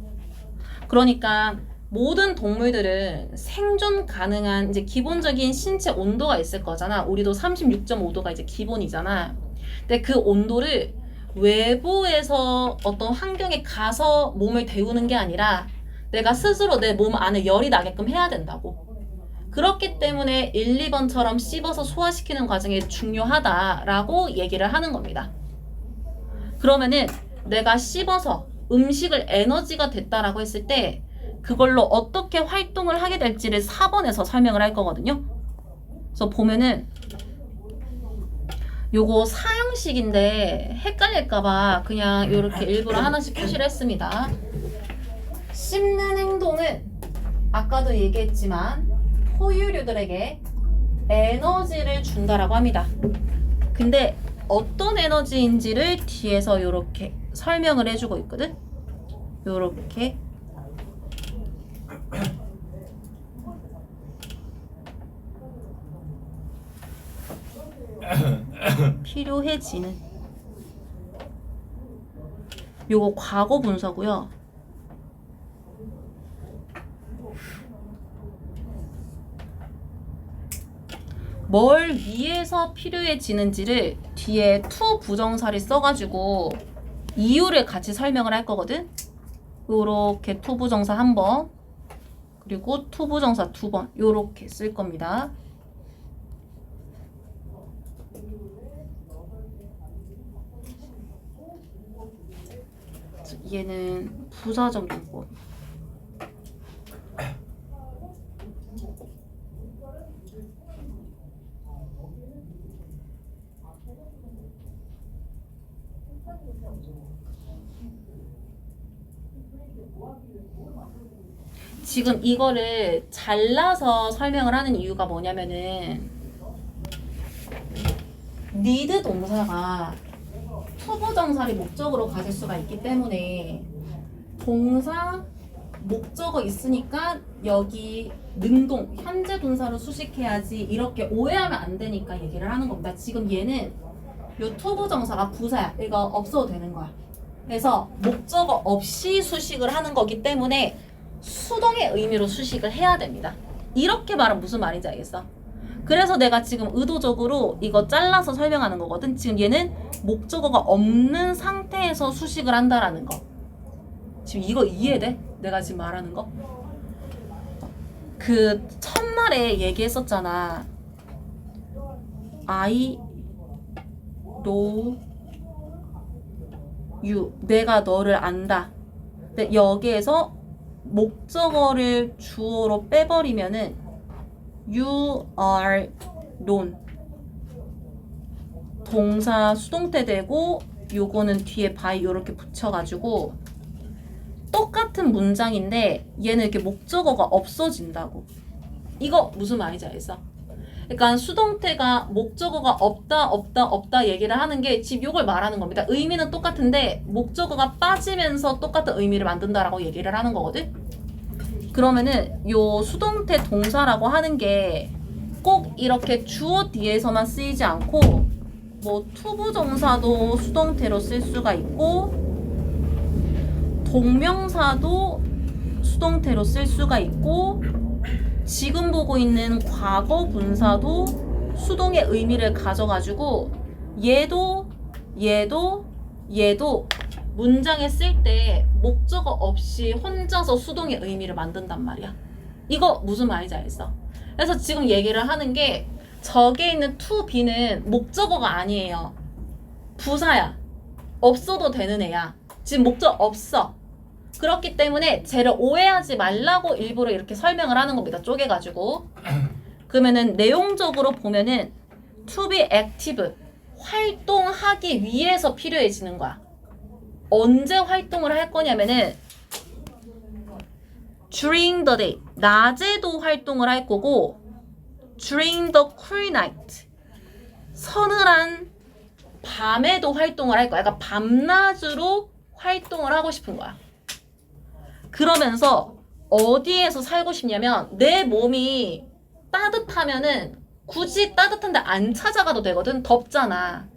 그러니까 모든 동물들은 생존 가능한 이제 기본적인 신체 온도가 있을 거잖아. 우리도 36.5도가 이제 기본이잖아. 근데 그 온도를 외부에서 어떤 환경에 가서 몸을 데우는 게 아니라 내가 스스로 내 몸 안에 열이 나게끔 해야 된다고. 그렇기 때문에 1, 2번처럼 씹어서 소화시키는 과정이 중요하다라고 얘기를 하는 겁니다. 그러면은 내가 씹어서 음식을 에너지가 됐다라고 했을 때 그걸로 어떻게 활동을 하게 될지를 4번에서 설명을 할 거거든요. 그래서 보면은 요거 사형식인데 헷갈릴까봐 그냥 이렇게 일부러 하나씩 표시를 했습니다. 씹는 행동은 아까도 얘기했지만 포유류들에게 에너지를 준다라고 합니다. 근데 어떤 에너지인지를 뒤에서 이렇게 설명을 해주고 있거든. 요렇게 필요해지는 요거 과거 분사고요. 뭘 위해서 필요해지는지를 뒤에 to 부정사를 써가지고 이유를 같이 설명을 할 거거든. 요렇게 to 부정사 한 번, 그리고 to 부정사 두 번, 요렇게 쓸 겁니다. 얘는 부사적 용법. 지금 이거를 잘라서 설명을 하는 이유가 뭐냐면은 need 동사가 투부정사를 목적으로 가질 수가 있기 때문에 동사 목적어 있으니까 여기 능동 현재 분사로 수식해야지 이렇게 오해하면 안 되니까 얘기를 하는 겁니다. 지금 얘는 요 투부정사가 부사야. 이거 없어도 되는 거야. 그래서 목적어 없이 수식을 하는 거기 때문에 수동의 의미로 수식을 해야 됩니다. 이렇게 말하면 무슨 말인지 알겠어? 그래서 내가 지금 의도적으로 이거 잘라서 설명하는 거거든. 지금 얘는 목적어가 없는 상태에서 수식을 한다라는 거. 지금 이거 이해돼? 내가 지금 말하는 거? 그 첫날에 얘기했었잖아. I know you. 내가 너를 안다. 근데 여기에서 목적어를 주어로 빼버리면은 you are known. 동사 수동태 되고 요거는 뒤에 by 요렇게 붙여가지고 똑같은 문장인데 얘는 이렇게 목적어가 없어진다고. 이거 무슨 말인지 알겠어? 그러니까 수동태가 목적어가 없다 얘기를 하는 게 지금 요걸 말하는 겁니다. 의미는 똑같은데 목적어가 빠지면서 똑같은 의미를 만든다라고 얘기를 하는 거거든. 그러면은 요 수동태 동사라고 하는 게 꼭 이렇게 주어 뒤에서만 쓰이지 않고 뭐 투부정사도 수동태로 쓸 수가 있고 동명사도 수동태로 쓸 수가 있고 지금 보고 있는 과거 분사도 수동의 의미를 가져가지고 얘도 문장에 쓸 때 목적어 없이 혼자서 수동의 의미를 만든단 말이야. 이거 무슨 말인지 알겠어? 그래서 지금 얘기를 하는 게 저기에 있는 to be는 목적어가 아니에요. 부사야. 없어도 되는 애야. 지금 목적 없어. 그렇기 때문에 쟤를 오해하지 말라고 일부러 이렇게 설명을 하는 겁니다. 쪼개가지고. 그러면은 내용적으로 보면은 to be active, 활동하기 위해서 필요해지는 거야. 언제 활동을 할 거냐면은 during the day, 낮에도 활동을 할 거고 during the cool night, 서늘한 밤에도 활동을 할 거야. 그러니까 밤낮으로 활동을 하고 싶은 거야. 그러면서 어디에서 살고 싶냐면 내 몸이 따뜻하면은 굳이 따뜻한데 안 찾아가도 되거든. 덥잖아.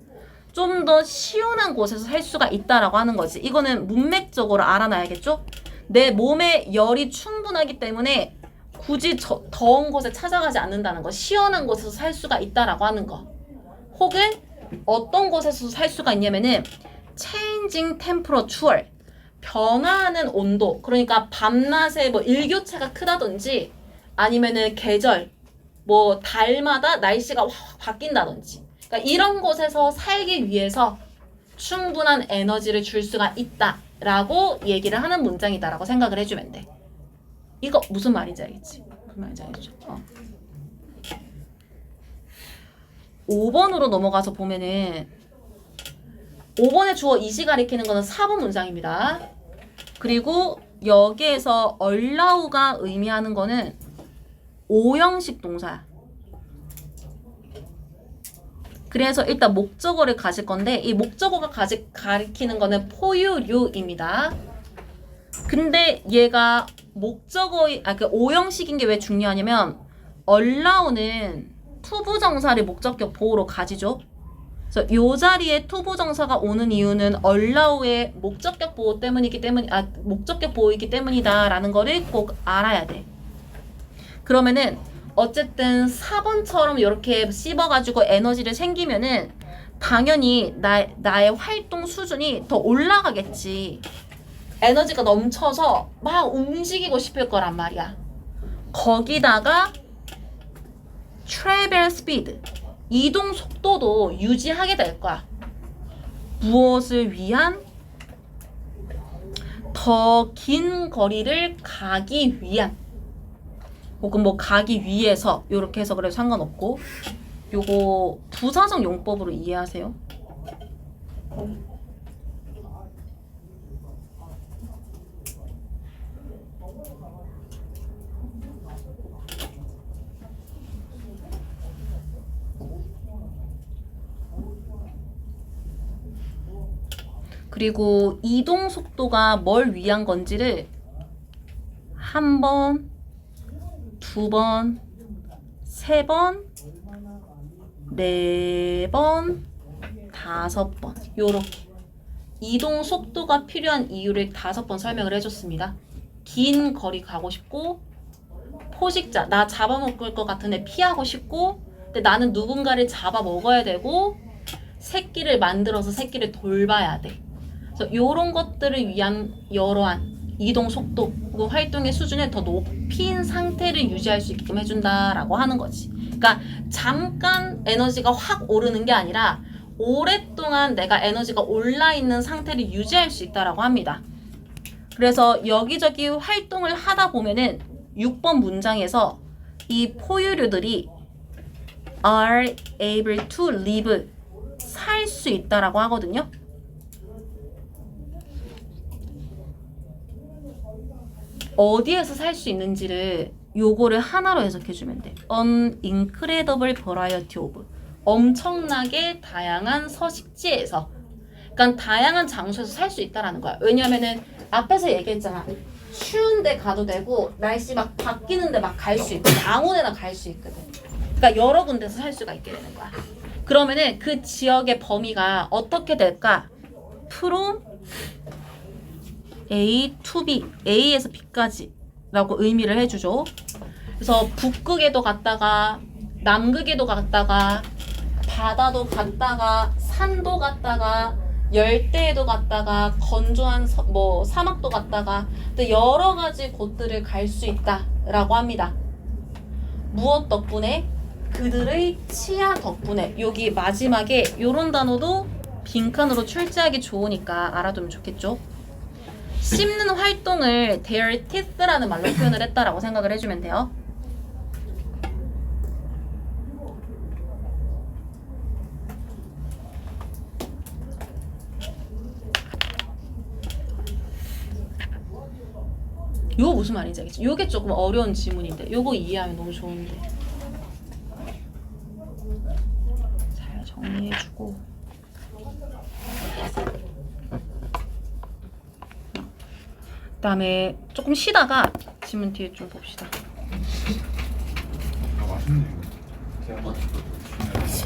좀 더 시원한 곳에서 살 수가 있다라고 하는 거지. 이거는 문맥적으로 알아놔야겠죠? 내 몸에 열이 충분하기 때문에 굳이 더운 곳에 찾아가지 않는다는 거. 시원한 곳에서 살 수가 있다라고 하는 거. 혹은 어떤 곳에서 살 수가 있냐면은 changing temperature, 변화하는 온도. 그러니까 밤낮에 뭐 일교차가 크다든지 아니면은 계절, 뭐 달마다 날씨가 확 바뀐다든지. 그러니까 이런 곳에서 살기 위해서 충분한 에너지를 줄 수가 있다라고 얘기를 하는 문장이다라고 생각을 해주면 돼. 이거 무슨 말인지 알겠지? 무슨 말인지 알겠죠? 5번으로 넘어가서 보면은 5번에 주어 이시 가리키는 거는 4번 문장입니다. 그리고 여기에서 allow가 의미하는 거는 5형식 동사야. 그래서 일단 목적어를 가질 건데 이 목적어가 가리키는 거는 포유류입니다. 근데 얘가 그 5형식인 게 왜 중요하냐면 allow는 투부정사를 목적격 보호로 가지죠. 그래서 요 자리에 투부정사가 오는 이유는 allow의 목적격 보호이기 때문이다라는 거를 꼭 알아야 돼. 그러면은 어쨌든 4번처럼 이렇게 씹어가지고 에너지를 생기면은 당연히 나의 활동 수준이 더 올라가겠지. 에너지가 넘쳐서 막 움직이고 싶을 거란 말이야. 거기다가 travel speed, 이동 속도도 유지하게 될 거야. 무엇을 위한? 더 긴 거리를 가기 위한, 혹은 뭐 가기 위해서, 이렇게 해서 그래도 상관없고, 요거 부사적 용법으로 이해하세요. 그리고 이동 속도가 뭘 위한 건지를 한 번, 두 번, 세 번, 네 번, 다섯 번, 요렇게 이동 속도가 필요한 이유를 5번 설명을 해줬습니다. 긴 거리 가고 싶고, 포식자, 나 잡아먹을 것 같은데 피하고 싶고, 근데 나는 누군가를 잡아먹어야 되고, 새끼를 만들어서 새끼를 돌봐야 돼. 그래서 요런 것들을 위한 여러한 이동 속도, 그 활동의 수준을 더 높인 상태를 유지할 수 있게끔 해준다라고 하는 거지. 그러니까 잠깐 에너지가 확 오르는 게 아니라 오랫동안 내가 에너지가 올라있는 상태를 유지할 수 있다라고 합니다. 그래서 여기저기 활동을 하다 보면은 6번 문장에서 이 포유류들이 are able to live, 살 수 있다라고 하거든요. 어디에서 살 수 있는지를 요거를 하나로 해석해주면 돼. An incredible variety of, 엄청나게 다양한 서식지에서. 그러니까 다양한 장소에서 살 수 있다라는 거야. 왜냐면은 앞에서 얘기했잖아. 추운 데 가도 되고 날씨 막 바뀌는 데 막 갈 수 있거든. 아무 데나 갈 수 있거든. 그러니까 여러 군데서 살 수가 있게 되는 거야. 그러면은 그 지역의 범위가 어떻게 될까? from A to B, A에서 B까지 라고 의미를 해주죠. 그래서 북극에도 갔다가 남극에도 갔다가 바다도 갔다가 산도 갔다가 열대에도 갔다가 건조한 사막도 갔다가 여러 가지 곳들을 갈 수 있다라고 합니다. 무엇 덕분에? 그들의 치아 덕분에. 여기 마지막에 요런 단어도 빈칸으로 출제하기 좋으니까 알아두면 좋겠죠. 씹는 활동을 their teeth라는 말로 표현을 했다라고 생각을 해주면 돼요. 요거 무슨 말인지 알겠죠? 요게 조금 어려운 지문인데 요거 이해하면 너무 좋은데. 잘 정리해주고. 그 다음에 조금 쉬다가 지문 뒤에 좀 봅시다.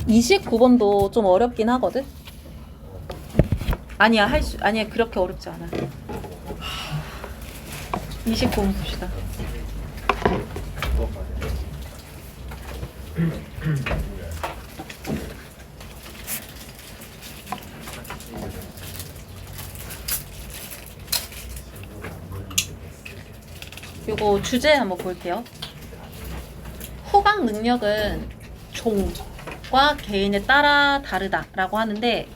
29번도 좀 어렵긴 하거든? 아니야, 아니야, 그렇게 어렵지 않아. 29번 봅시다. 요거 주제 한번 볼게요. 후각 능력은 종과 개인에 따라 다르다라고 하는데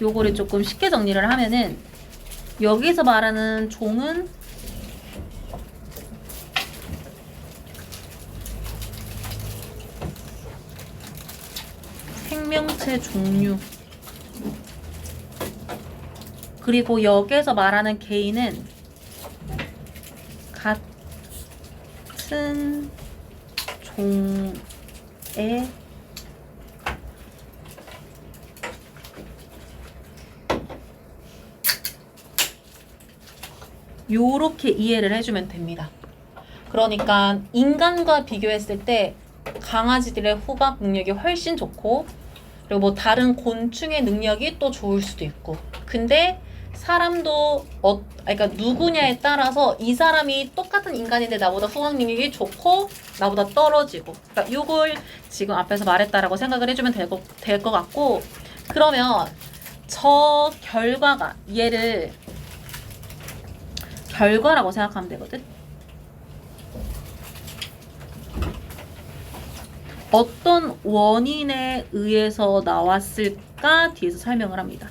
요거를 조금 쉽게 정리를 하면은 여기서 말하는 종은 생명체 종류. 그리고 여기에서 말하는 개인은 같은 종의 요렇게 이해를 해주면 됩니다. 그러니까 인간과 비교했을 때 강아지들의 후각 능력이 훨씬 좋고, 그리고 뭐 다른 곤충의 능력이 또 좋을 수도 있고, 근데 사람도 그러니까 누구냐에 따라서 이 사람이 똑같은 인간인데 나보다 후각 능력이 좋고 나보다 떨어지고, 그러니까 요걸 지금 앞에서 말했다라고 생각을 해주면 될 것 같고, 그러면 저 결과가 얘를 결과라고 생각하면 되거든. 어떤 원인에 의해서 나왔을까 뒤에서 설명을 합니다.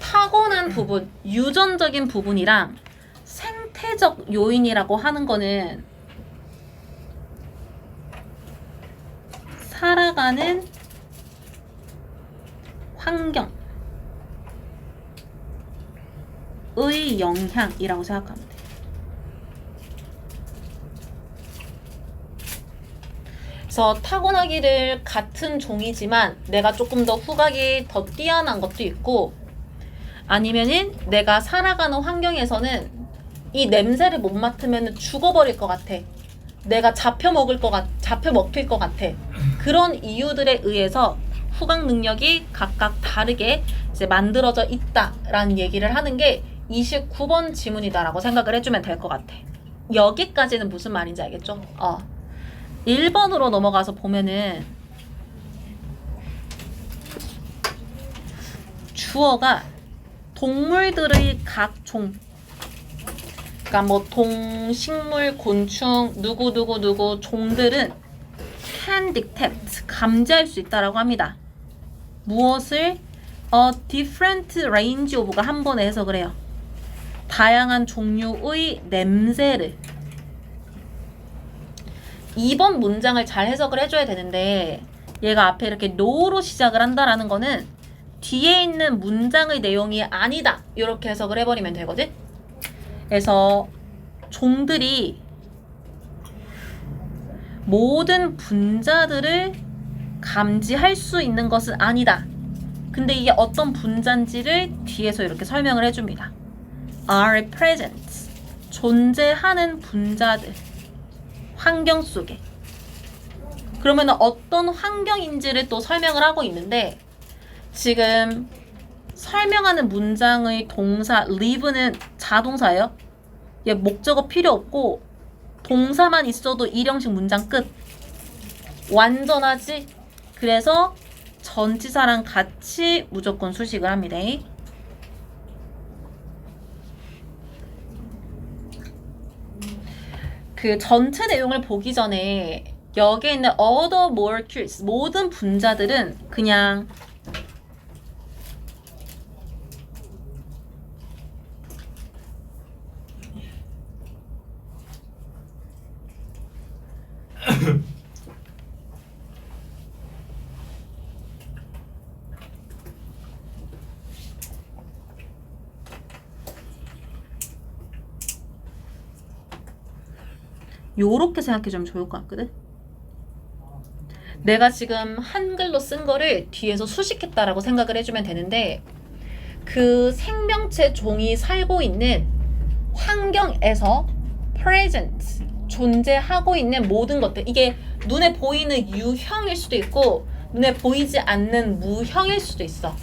타고난 부분, 유전적인 부분이랑 생태적 요인이라고 하는 거는 살아가는 환경의 영향이라고 생각하면 돼. 그래서 타고나기를 같은 종이지만 내가 조금 더 후각이 더 뛰어난 것도 있고, 아니면은 내가 살아가는 환경에서는 이 냄새를 못 맡으면 죽어버릴 것 같아. 내가 잡혀 먹힐 것 같아. 그런 이유들에 의해서 후각 능력이 각각 다르게 이제 만들어져 있다라는 얘기를 하는 게 29번 지문이다라고 생각을 해주면 될 것 같아. 여기까지는 무슨 말인지 알겠죠? 1번으로 넘어가서 보면은 주어가 동물들의 각종, 그러니까 뭐 동식물, gon충, 누구 종들은 can detect, 감지할 수 있다라고 합니다. 무엇을? A different range of가 한 번에 해석을 해요. 다양한 종류의 냄새를. 2번 문장을 잘 해석을 해줘야 되는데, 얘가 앞에 이렇게 no로 시작을 한다라는 거는 뒤에 있는 문장의 내용이 아니다, 이렇게 해석을 해버리면 되거든. 그래서 종들이 모든 분자들을 감지할 수 있는 것은 아니다. 근데 이게 어떤 분자인지를 뒤에서 이렇게 설명을 해줍니다. are present, 존재하는 분자들, 환경 속에. 그러면 어떤 환경인지를 또 설명을 하고 있는데, 지금 설명하는 문장의 동사 live는 자동사예요. 얘 목적어 필요 없고 동사만 있어도 일형식 문장 끝. 완전하지? 그래서 전치사랑 같이 무조건 수식을 합니다. 그 전체 내용을 보기 전에 여기에 있는 other molecules, 모든 분자들은 그냥 요렇게 생각해주면 좋을 것 같거든. 내가 지금 한글로 쓴 거를 뒤에서 수식했다라고 생각을 해주면 되는데, 그 생명체 종이 살고 있는 환경에서 present, 존재하고 있는 모든 것들, 이게 눈에 보이는 유형일 수도 있고 눈에 보이지 않는 무형일 수도 있어.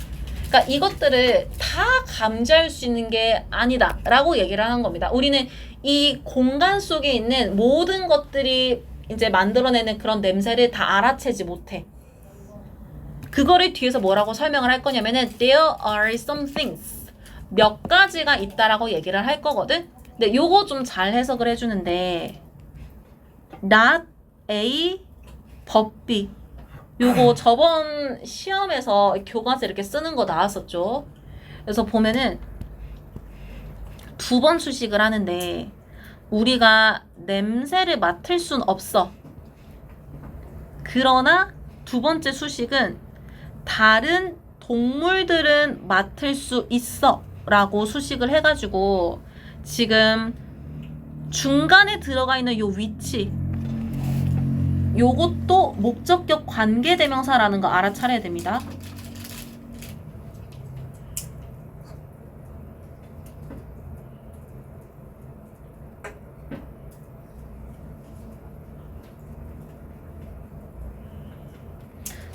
그러니까 이것들을 다 감지할 수 있는 게 아니다 라고 얘기를 하는 겁니다. 우리는 이 공간 속에 있는 모든 것들이 이제 만들어내는 그런 냄새를 다 알아채지 못해. 그거를 뒤에서 뭐라고 설명을 할 거냐면은 there are some things, 몇 가지가 있다라고 얘기를 할 거거든. 근데 요거 좀 잘 해석을 해주는데, not A, but B. 요거 저번 시험에서 교과서 이렇게 쓰는 거 나왔었죠. 그래서 보면은 2번 수식을 하는데, 우리가 냄새를 맡을 순 없어. 그러나 두 번째 수식은 다른 동물들은 맡을 수 있어 라고 수식을 해가지고 지금 중간에 들어가 있는 요 위치 요것도 목적격 관계대명사라는 거 알아차려야 됩니다.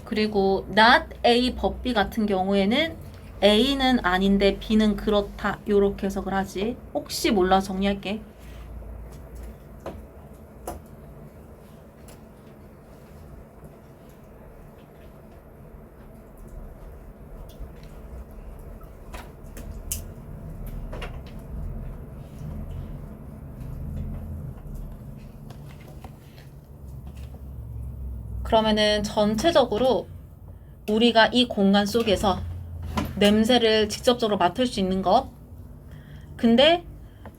그리고 not A but B 같은 경우에는 A는 아닌데 B는 그렇다 요렇게 해석을 하지. 혹시 몰라 정리할게. 그러면은 전체적으로 우리가 이 공간 속에서 냄새를 직접적으로 맡을 수 있는 것, 근데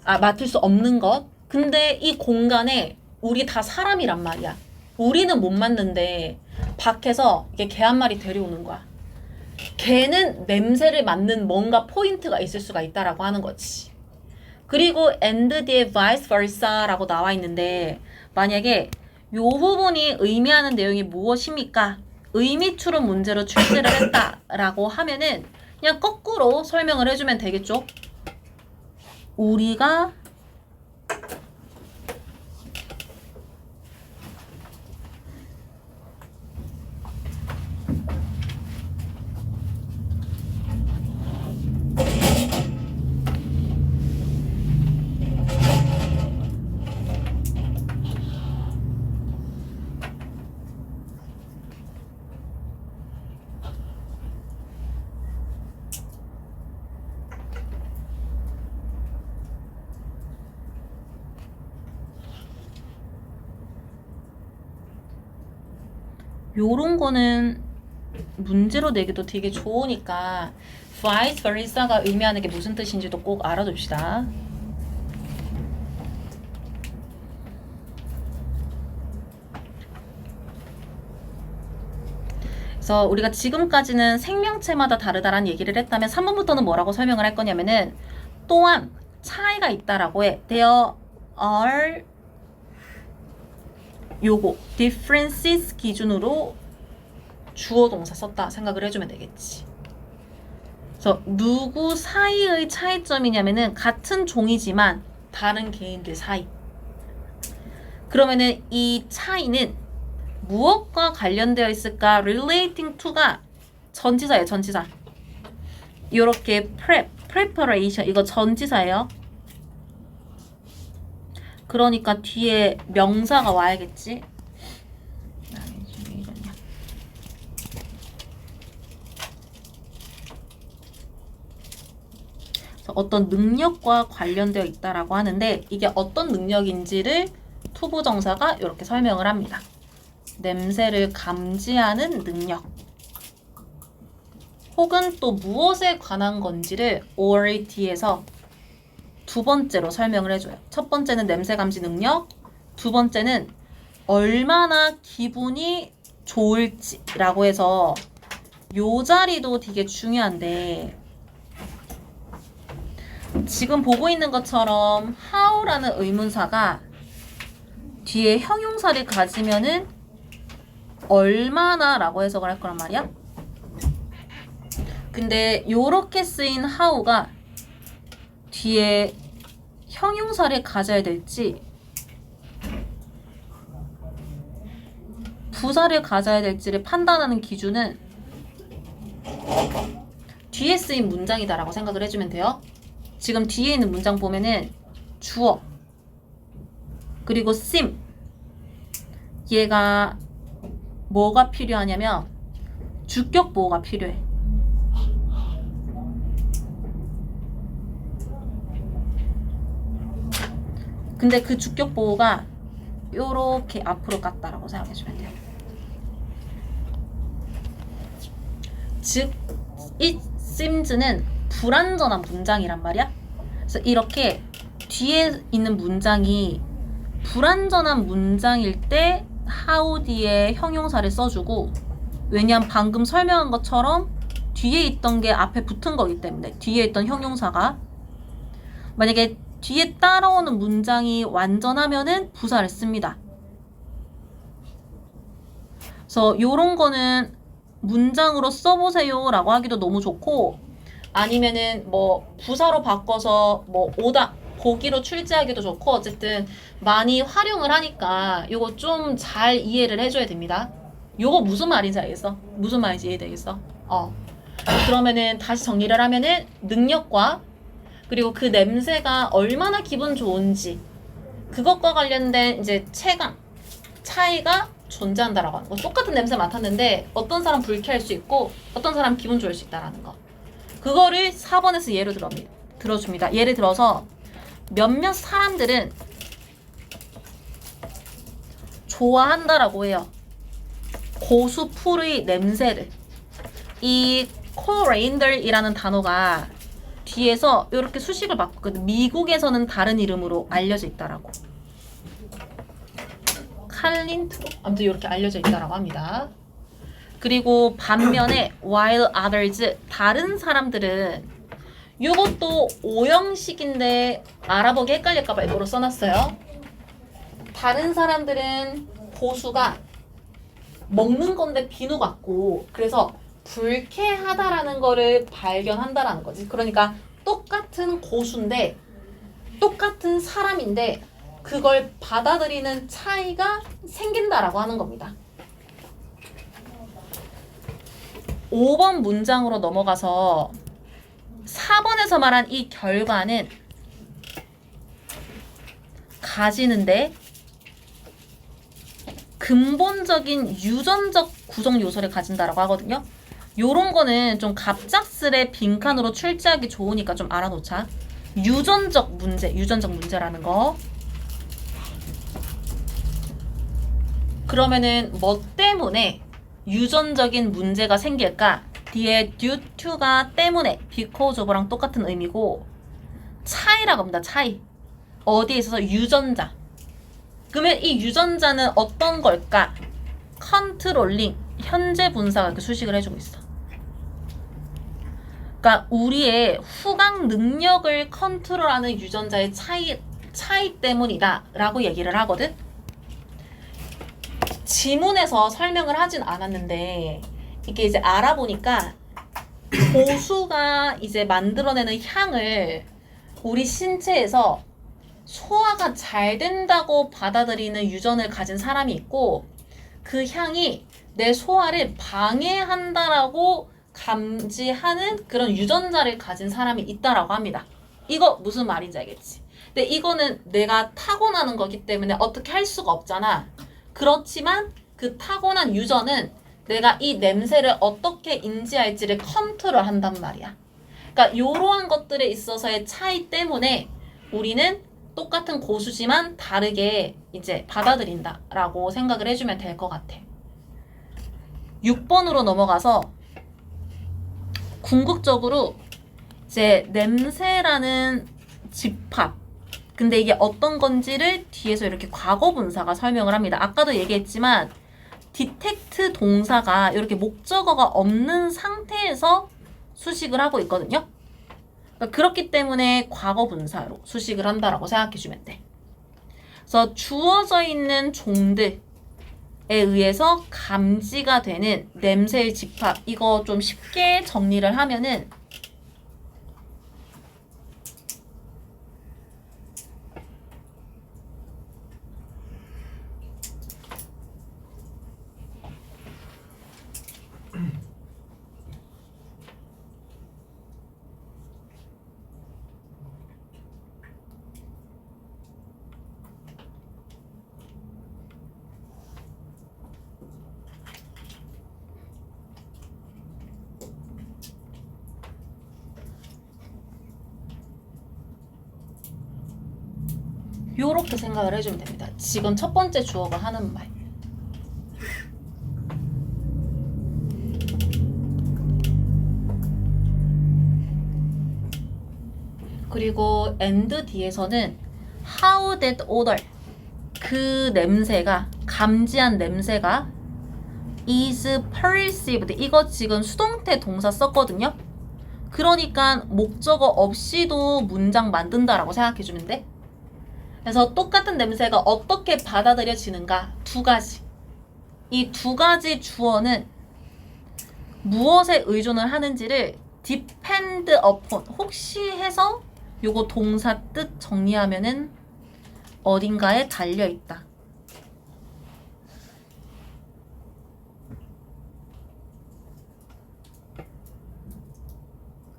맡을 수 없는 것, 근데 이 공간에 우리 다 사람이란 말이야. 우리는 못 맡는데 밖에서 이게 개 한 마리 데려오는 거야. 개는 냄새를 맡는 뭔가 포인트가 있을 수가 있다라고 하는 거지. 그리고 and 뒤에 vice versa라고 나와 있는데 만약에 요 부분이 의미하는 내용이 무엇입니까? 의미 추론 문제로 출제를 했다라고 하면은 그냥 거꾸로 설명을 해주면 되겠죠? 우리가 요런 거는 문제로 내기도 되게 좋으니까 vice versa가 의미하는 게 무슨 뜻인지도 꼭 알아둡시다. 그래서 우리가 지금까지는 생명체마다 다르다라는 얘기를 했다면 3번부터는 뭐라고 설명을 할 거냐면은 또한 차이가 있다라고 해. There are 요거 differences 기준으로 주어 동사 썼다 생각을 해주면 되겠지. 그래서 누구 사이의 차이점이냐면은 같은 종이지만 다른 개인들 사이. 그러면은 이 차이는 무엇과 관련되어 있을까? relating to가 전치사예요. 전치사. 요렇게 preparation 이거 전치사예요. 그러니까 뒤에 명사가 와야겠지. 어떤 능력과 관련되어 있다라고 하는데 이게 어떤 능력인지를 투부정사가 이렇게 설명을 합니다. 냄새를 감지하는 능력 혹은 또 무엇에 관한 건지를 ORT에서 두 번째로 설명을 해줘요. 첫 번째는 냄새 감지 능력, 두 번째는 얼마나 기분이 좋을지라고 해서 요 자리도 되게 중요한데 지금 보고 있는 것처럼 how라는 의문사가 뒤에 형용사를 가지면은 얼마나 라고 해석을 할 거란 말이야. 근데 요렇게 쓰인 how가 뒤에 형용사를 가져야 될지 부사를 가져야 될지를 판단하는 기준은 뒤에 쓰인 문장이다라고 생각을 해주면 돼요. 지금 뒤에 있는 문장 보면은 주어 그리고 seem 얘가 뭐가 필요하냐면 주격 보호가 필요해. 근데 그 주격 보호가 요렇게 앞으로 갔다라고 생각해주면 돼요. 즉, it seems는 불완전한 문장이란 말이야. 그래서 이렇게 뒤에 있는 문장이 불완전한 문장일 때 how 뒤에 형용사를 써주고 왜냐하면 방금 설명한 것처럼 뒤에 있던 게 앞에 붙은 거기 때문에 뒤에 있던 형용사가 만약에 뒤에 따라오는 문장이 완전하면은 부사를 씁니다. 그래서 요런 거는 문장으로 써보세요 라고 하기도 너무 좋고 아니면은 뭐 부사로 바꿔서 뭐 오다 보기로 출제하기도 좋고 어쨌든 많이 활용을 하니까 요거 좀 잘 이해를 해줘야 됩니다. 요거 무슨 말인지 알겠어? 무슨 말인지 이해되겠어? 그러면은 다시 정리를 하면은 능력과 그리고 그 냄새가 얼마나 기분 좋은지 그것과 관련된 이제 체감, 차이가 존재한다라고 하는 거. 똑같은 냄새 맡았는데 어떤 사람 불쾌할 수 있고 어떤 사람 기분 좋을 수 있다라는 거. 그거를 4번에서 예를 들어줍니다. 예를 들어서 몇몇 사람들은 좋아한다라고 해요. 고수풀의 냄새를. 이 코레인들이라는 단어가 뒤에서 이렇게 수식을 바꿨거든. 미국에서는 다른 이름으로 알려져 있다라고. 칼린트로 아무튼 이렇게 알려져 있다라고 합니다. 그리고 반면에 while others 다른 사람들은 이것도 오형식인데 알아보기 헷갈릴까봐 이거로 써놨어요. 다른 사람들은 고수가 먹는 건데 비누 같고 그래서 불쾌하다라는 거를 발견한다라는 거지. 그러니까 똑같은 고수인데 똑같은 사람인데 그걸 받아들이는 차이가 생긴다라고 하는 겁니다. 5번 문장으로 넘어가서 4번에서 말한 이 결과는 가지는데 근본적인 유전적 구성 요소를 가진다라고 하거든요. 요런 거는 좀 갑작스레 빈칸으로 출제하기 좋으니까 좀 알아놓자. 유전적 문제라는 거. 그러면은 뭐 때문에 유전적인 문제가 생길까? 뒤에 due to가 때문에 because of랑 똑같은 의미고 차이라고 합니다. 차이. 어디에 있어서 유전자. 그러면 이 유전자는 어떤 걸까? 컨트롤링. 현재 분사가 이렇게 수식을 해주고 있어. 그러니까 우리의 후각 능력을 컨트롤하는 유전자의 차이 때문이다 라고 얘기를 하거든. 지문에서 설명을 하진 않았는데 이게 이제 알아보니까 고수가 이제 만들어내는 향을 우리 신체에서 소화가 잘 된다고 받아들이는 유전을 가진 사람이 있고 그 향이 내 소화를 방해한다라고 감지하는 그런 유전자를 가진 사람이 있다라고 합니다. 이거 무슨 말인지 알겠지? 근데 이거는 내가 타고나는 거기 때문에 어떻게 할 수가 없잖아. 그렇지만 그 타고난 유전은 내가 이 냄새를 어떻게 인지할지를 컨트롤한단 말이야. 그러니까 이러한 것들에 있어서의 차이 때문에 우리는 똑같은 고수지만 다르게 이제 받아들인다라고 생각을 해주면 될 것 같아. 6번으로 넘어가서 궁극적으로 이제 냄새라는 집합. 근데 이게 어떤 건지를 뒤에서 이렇게 과거 분사가 설명을 합니다. 아까도 얘기했지만 detect 동사가 이렇게 목적어가 없는 상태에서 수식을 하고 있거든요. 그러니까 그렇기 때문에 과거 분사로 수식을 한다라고 생각해주면 돼. 그래서 주어져 있는 종들에 의해서 감지가 되는 냄새의 집합. 이거 좀 쉽게 정리를 하면은 요렇게 생각을 해주면 됩니다. 지금 첫 번째 주어가 하는 말. 그리고 and 뒤에서는 how that odor 그 냄새가 감지한 냄새가 is perceived. 이거 지금 수동태 동사 썼거든요. 그러니까 목적어 없이도 문장 만든다라고 생각해주면 돼. 그래서 똑같은 냄새가 어떻게 받아들여지는가 두 가지. 이 두 가지 주어는 무엇에 의존을 하는지를 depend upon 혹시 해서 요거 동사 뜻 정리하면은 어딘가에 달려있다.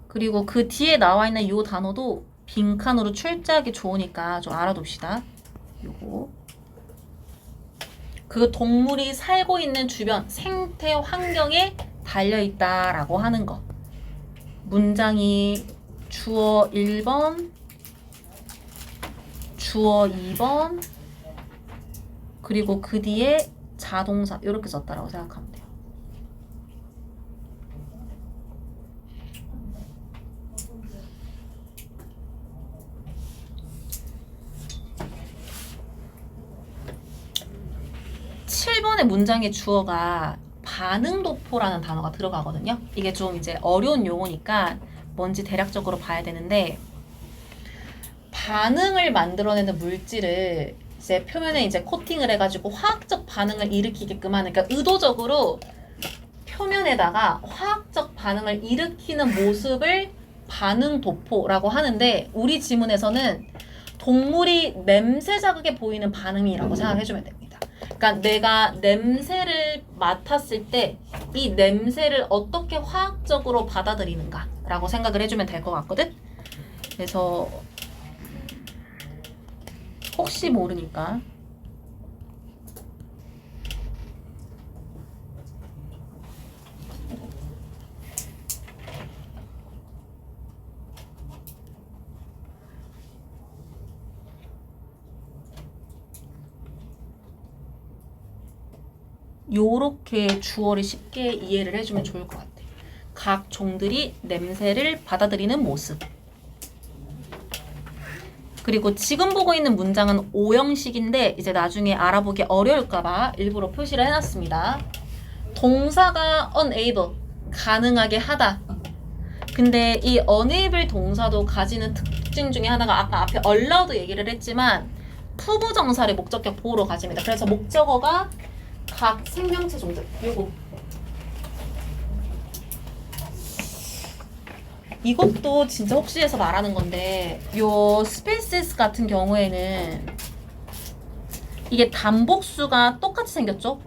그리고 그 뒤에 나와 있는 요 단어도 빈칸으로 출제하기 좋으니까 좀 알아둡시다. 요거. 그 동물이 살고 있는 주변 생태 환경에 달려있다라고 하는 거. 문장이 주어 1번, 주어 2번, 그리고 그 뒤에 자동사 이렇게 썼다라고 생각하면 돼요. (7번의) 문장의 주어가 반응도포라는 단어가 들어가거든요. 이게 좀 이제 어려운 용어니까 뭔지 대략적으로 봐야 되는데, 반응을 만들어내는 물질을 이제 표면에 이제 코팅을 해가지고 화학적 반응을 일으키게끔 하는, 그러니까 의도적으로 표면에다가 화학적 반응을 일으키는 모습을 반응도포라고 하는데, 우리 지문에서는 동물이 냄새 자극에 보이는 반응이라고 생각해주면 됩니다. 그러니까 내가 냄새를 맡았을 때 이 냄새를 어떻게 화학적으로 받아들이는가 라고 생각을 해주면 될 것 같거든. 그래서 혹시 모르니까 요렇게 주어를 쉽게 이해를 해주면 좋을 것 같아. 각 종들이 냄새를 받아들이는 모습. 그리고 지금 보고 있는 문장은 O형식인데 이제 나중에 알아보기 어려울까봐 일부러 표시를 해놨습니다. 동사가 unable, 가능하게 하다. 근데 이 unable 동사도 가지는 특징 중에 하나가 아까 앞에 allow도 얘기를 했지만 푸부정사를 목적격 보호로 가집니다. 그래서 목적어가 각 생명체 종들, 요거 이것도 진짜 혹시 해서 말하는 건데, 요 species 같은 경우에는 이게 단복수가 똑같이 생겼죠?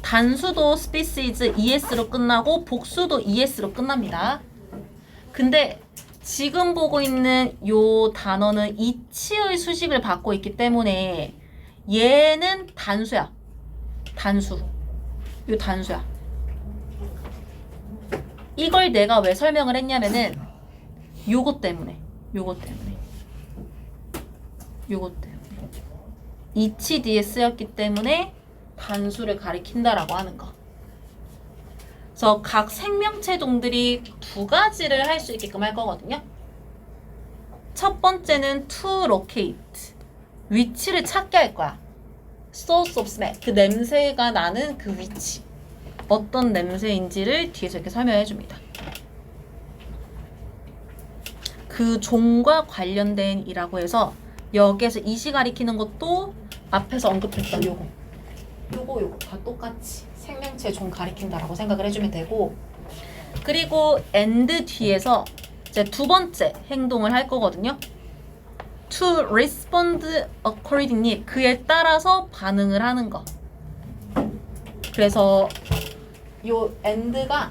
단수도 species es로 끝나고 복수도 es로 끝납니다. 근데 지금 보고 있는 요 단어는 이치의 수식을 받고 있기 때문에 얘는 단수야. 단수. 요 단수야. 이걸 내가 왜 설명을 했냐면은 요것 때문에. 이치 뒤에 쓰였기 때문에 단수를 가리킨다라고 하는 거. 그래서 각 생명체 종들이 두 가지를 할 수 있게끔 할 거거든요. 첫 번째는 to locate, 위치를 찾게 할 거야. source of smell, 그 냄새가 나는 그 위치, 어떤 냄새인지를 뒤에서 이렇게 설명해 줍니다. 그 종과 관련된 이라고 해서 여기에서 이시 가리키는 것도 앞에서 언급했던 요거 다 똑같이 생명체 종 가리킨다라고 생각을 해주면 되고, 그리고 and 뒤에서 이제 두 번째 행동을 할 거거든요. to respond accordingly, 그에 따라서 반응을 하는 거. 그래서 요 and가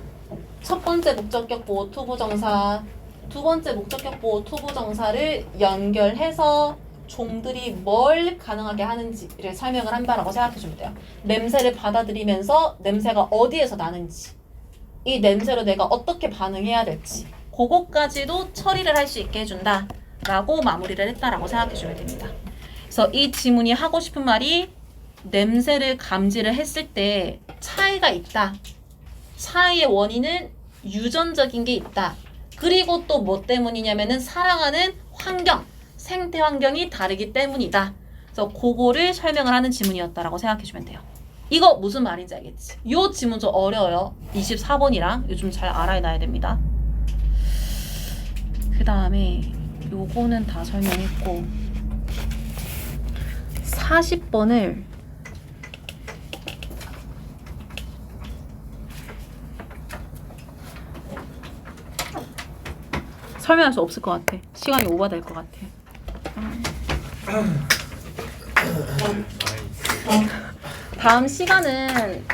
첫 번째 목적격 보호 투부정사, 두 번째 목적격 보호 투부정사를 연결해서 종들이 뭘 가능하게 하는지를 설명을 한다라고 생각해주면 돼요. 냄새를 받아들이면서 냄새가 어디에서 나는지, 이 냄새로 내가 어떻게 반응해야 될지, 그것까지도 처리를 할 수 있게 해준다 라고 마무리를 했다라고 생각해주면 됩니다. 그래서 이 지문이 하고 싶은 말이 냄새를 감지를 했을 때 차이가 있다. 차이의 원인은 유전적인 게 있다. 그리고 또 뭐 때문이냐면은 사랑하는 환경, 생태 환경이 다르기 때문이다 그래서 그거를 설명을 하는 지문이었다라고 생각해주면 돼요. 이거 무슨 말인지 알겠지? 요 지문 좀 어려워요. 24번이랑 요즘 잘 알아놔야 됩니다. 그 다음에 요거는 다 설명했고 40번을 설명할 수 없을 것 같아. 시간이 오버될 것 같아. 다음 시간은